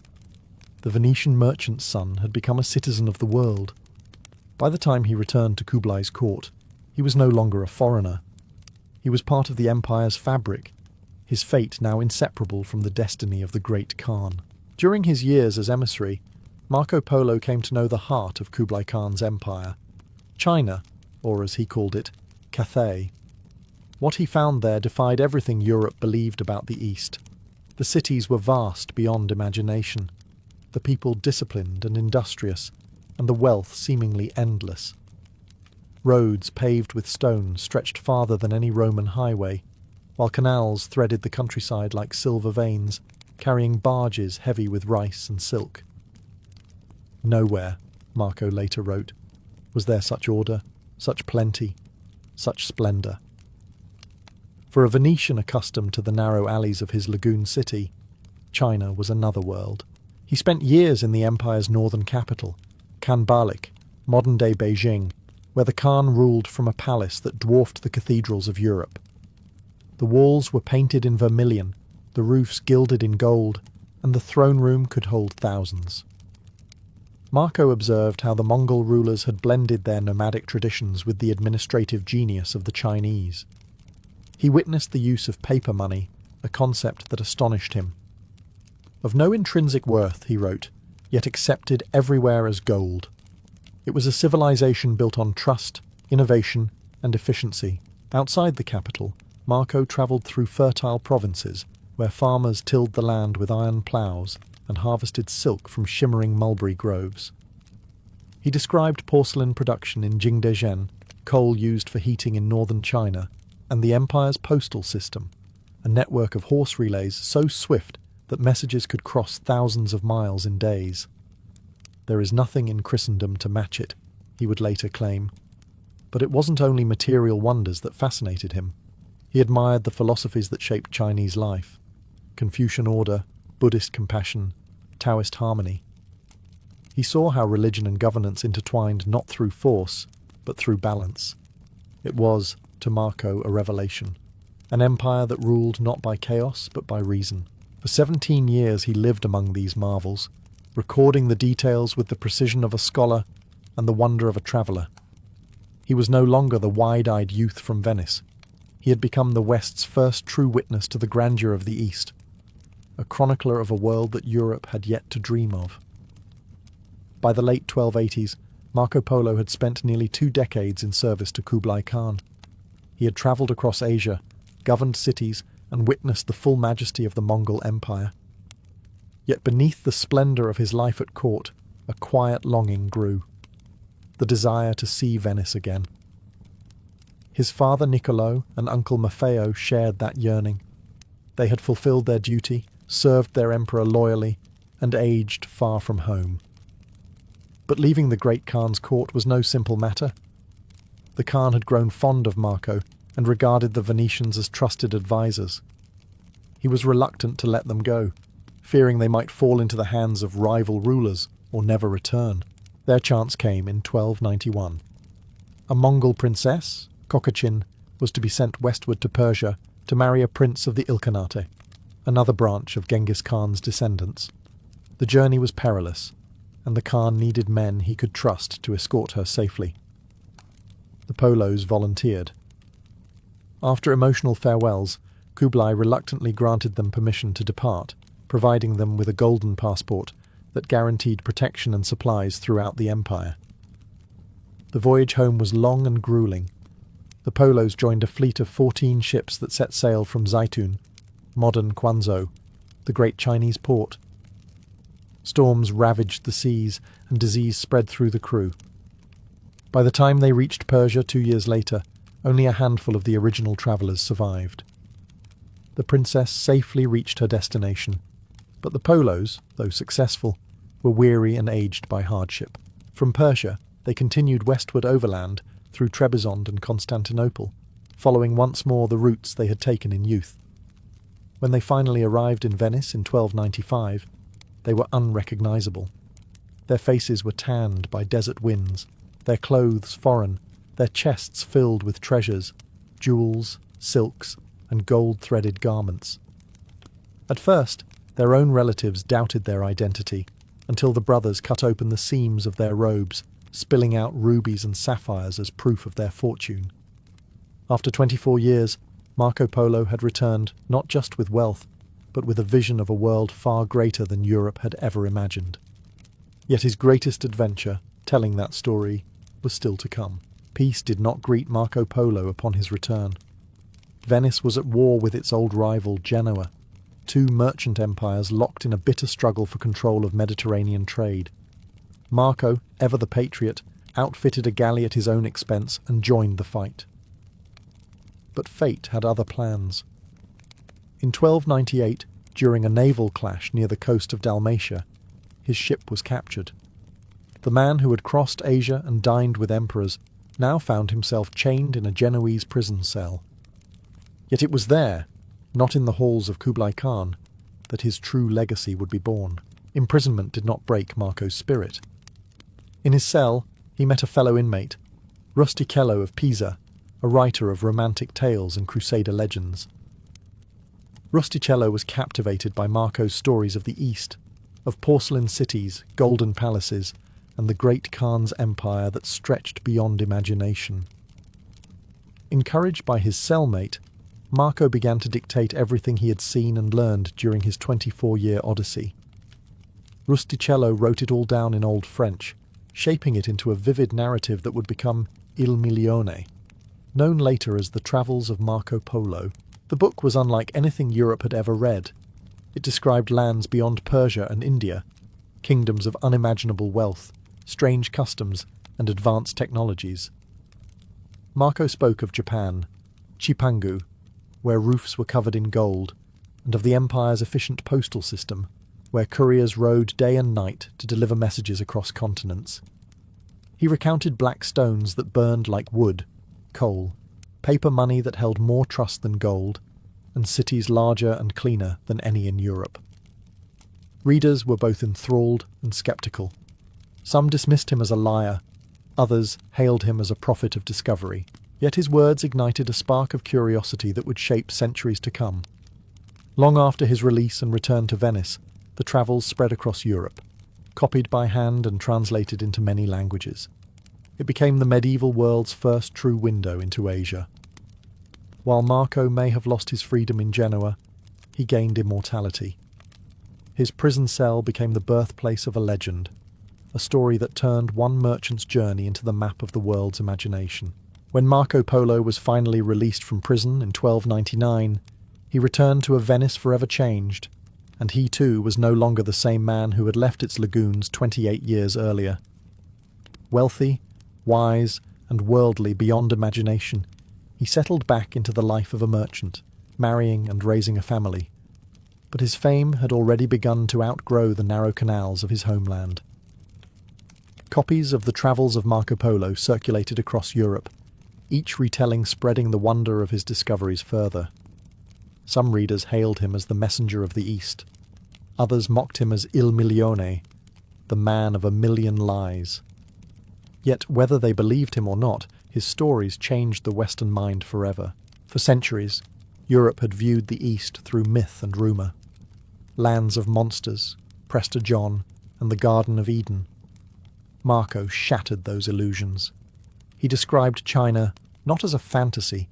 The Venetian merchant's son had become a citizen of the world. By the time he returned to Kublai's court, he was no longer a foreigner. He was part of the empire's fabric, his fate now inseparable from the destiny of the great Khan. During his years as emissary, Marco Polo came to know the heart of Kublai Khan's empire, China, or as he called it, Cathay. What he found there defied everything Europe believed about the East. The cities were vast beyond imagination, the people disciplined and industrious, and the wealth seemingly endless. Roads paved with stone stretched farther than any Roman highway, while canals threaded the countryside like silver veins, carrying barges heavy with rice and silk. Nowhere, Marco later wrote, was there such order, such plenty, such splendour. For a Venetian accustomed to the narrow alleys of his lagoon city, China was another world. He spent years in the empire's northern capital, Khanbalik, modern-day Beijing, where the Khan ruled from a palace that dwarfed the cathedrals of Europe. The walls were painted in vermilion, the roofs gilded in gold, and the throne room could hold thousands. Marco observed how the Mongol rulers had blended their nomadic traditions with the administrative genius of the Chinese. He witnessed the use of paper money, a concept that astonished him. Of no intrinsic worth, he wrote, yet accepted everywhere as gold. It was a civilization built on trust, innovation, and efficiency. Outside the capital, Marco travelled through fertile provinces where farmers tilled the land with iron ploughs and harvested silk from shimmering mulberry groves. He described porcelain production in Jingdezhen, coal used for heating in northern China, and the empire's postal system, a network of horse relays so swift that messages could cross thousands of miles in days. There is nothing in Christendom to match it, he would later claim. But it wasn't only material wonders that fascinated him. He admired the philosophies that shaped Chinese life: Confucian order, Buddhist compassion, Taoist harmony. He saw how religion and governance intertwined not through force, but through balance. It was, to Marco, a revelation. An empire that ruled not by chaos, but by reason. For 17 years he lived among these marvels, recording the details with the precision of a scholar and the wonder of a traveller. He was no longer the wide-eyed youth from Venice. He had become the West's first true witness to the grandeur of the East, a chronicler of a world that Europe had yet to dream of. By the late 1280s, Marco Polo had spent nearly 2 decades in service to Kublai Khan. He had travelled across Asia, governed cities, and witnessed the full majesty of the Mongol Empire. Yet beneath the splendour of his life at court, a quiet longing grew. The desire to see Venice again. His father Niccolo and uncle Maffeo shared that yearning. They had fulfilled their duty, served their emperor loyally, and aged far from home. But leaving the great Khan's court was no simple matter. The Khan had grown fond of Marco and regarded the Venetians as trusted advisers. He was reluctant to let them go, fearing they might fall into the hands of rival rulers or never return. Their chance came in 1291. A Mongol princess, Kokachin, was to be sent westward to Persia to marry a prince of the Ilkhanate, another branch of Genghis Khan's descendants. The journey was perilous, and the Khan needed men he could trust to escort her safely. The Polos volunteered. After emotional farewells, Kublai reluctantly granted them permission to depart, providing them with a golden passport that guaranteed protection and supplies throughout the empire. The voyage home was long and grueling. The Polos joined a fleet of 14 ships that set sail from Zaitun, modern Quanzhou, the great Chinese port. Storms ravaged the seas, and disease spread through the crew. By the time they reached Persia 2 years later, only a handful of the original travellers survived. The princess safely reached her destination, but the Polos, though successful, were weary and aged by hardship. From Persia, they continued westward overland through Trebizond and Constantinople, following once more the routes they had taken in youth. When they finally arrived in Venice in 1295, they were unrecognisable. Their faces were tanned by desert winds, their clothes foreign, their chests filled with treasures, jewels, silks, and gold-threaded garments. At first, their own relatives doubted their identity, until the brothers cut open the seams of their robes, spilling out rubies and sapphires as proof of their fortune. After 24 years, Marco Polo had returned not just with wealth, but with a vision of a world far greater than Europe had ever imagined. Yet his greatest adventure, telling that story, was still to come. Peace did not greet Marco Polo upon his return. Venice was at war with its old rival Genoa, 2 merchant empires locked in a bitter struggle for control of Mediterranean trade. Marco, ever the patriot, outfitted a galley at his own expense and joined the fight. But fate had other plans. In 1298, during a naval clash near the coast of Dalmatia, his ship was captured. The man who had crossed Asia and dined with emperors now found himself chained in a Genoese prison cell. Yet it was there, not in the halls of Kublai Khan, that his true legacy would be born. Imprisonment did not break Marco's spirit. In his cell, he met a fellow inmate, Rustichello of Pisa, a writer of romantic tales and crusader legends. Rustichello was captivated by Marco's stories of the East, of porcelain cities, golden palaces, and the great Khan's empire that stretched beyond imagination. Encouraged by his cellmate, Marco began to dictate everything he had seen and learned during his 24-year odyssey. Rustichello wrote it all down in Old French, shaping it into a vivid narrative that would become Il Milione, Known later as The Travels of Marco Polo, the book was unlike anything Europe had ever read. It described lands beyond Persia and India, kingdoms of unimaginable wealth, strange customs, and advanced technologies. Marco spoke of Japan, Chipangu, where roofs were covered in gold, and of the empire's efficient postal system, where couriers rode day and night to deliver messages across continents. He recounted black stones that burned like wood, coal, paper money that held more trust than gold, and cities larger and cleaner than any in Europe. Readers were both enthralled and sceptical. Some dismissed him as a liar, others hailed him as a prophet of discovery, yet his words ignited a spark of curiosity that would shape centuries to come. Long after his release and return to Venice, the travels spread across Europe, copied by hand and translated into many languages. It became the medieval world's first true window into Asia. While Marco may have lost his freedom in Genoa, he gained immortality. His prison cell became the birthplace of a legend, a story that turned one merchant's journey into the map of the world's imagination. When Marco Polo was finally released from prison in 1299, he returned to a Venice forever changed, and he too was no longer the same man who had left its lagoons 28 years earlier. Wealthy, wise, and worldly beyond imagination, he settled back into the life of a merchant, marrying and raising a family. But his fame had already begun to outgrow the narrow canals of his homeland. Copies of the Travels of Marco Polo circulated across Europe, each retelling spreading the wonder of his discoveries further. Some readers hailed him as the messenger of the East. Others mocked him as Il Milione, the man of a million lies. Yet whether they believed him or not, his stories changed the Western mind forever. For centuries, Europe had viewed the East through myth and rumour. Lands of monsters, Prester John, and the Garden of Eden. Marco shattered those illusions. He described China not as a fantasy,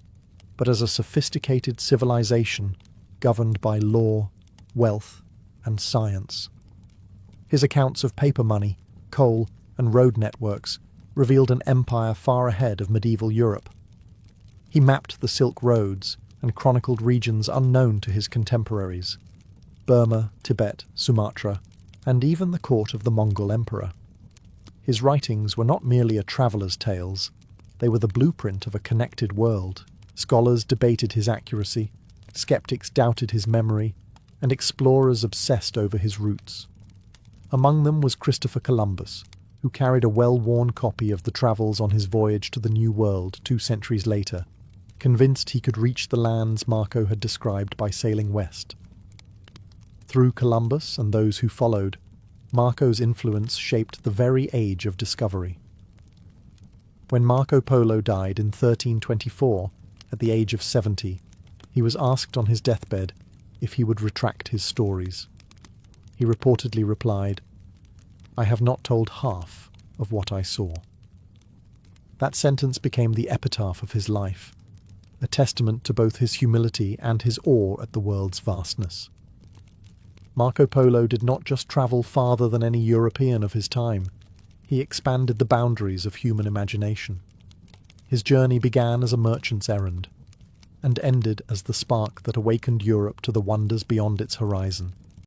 but as a sophisticated civilization governed by law, wealth, and science. His accounts of paper money, coal, and road networks revealed an empire far ahead of medieval Europe. He mapped the Silk Roads and chronicled regions unknown to his contemporaries: Burma, Tibet, Sumatra, and even the court of the Mongol emperor. His writings were not merely a traveller's tales, they were the blueprint of a connected world. Scholars debated his accuracy, skeptics doubted his memory, and explorers obsessed over his roots. Among them was Christopher Columbus, who carried a well-worn copy of the Travels on his voyage to the New World 2 centuries later, convinced he could reach the lands Marco had described by sailing west. Through Columbus and those who followed, Marco's influence shaped the very age of discovery. When Marco Polo died in 1324, at the age of 70, he was asked on his deathbed if he would retract his stories. He reportedly replied, "I have not told half of what I saw." That sentence became the epitaph of his life, a testament to both his humility and his awe at the world's vastness. Marco Polo did not just travel farther than any European of his time, he expanded the boundaries of human imagination. His journey began as a merchant's errand, and ended as the spark that awakened Europe to the wonders beyond its horizon.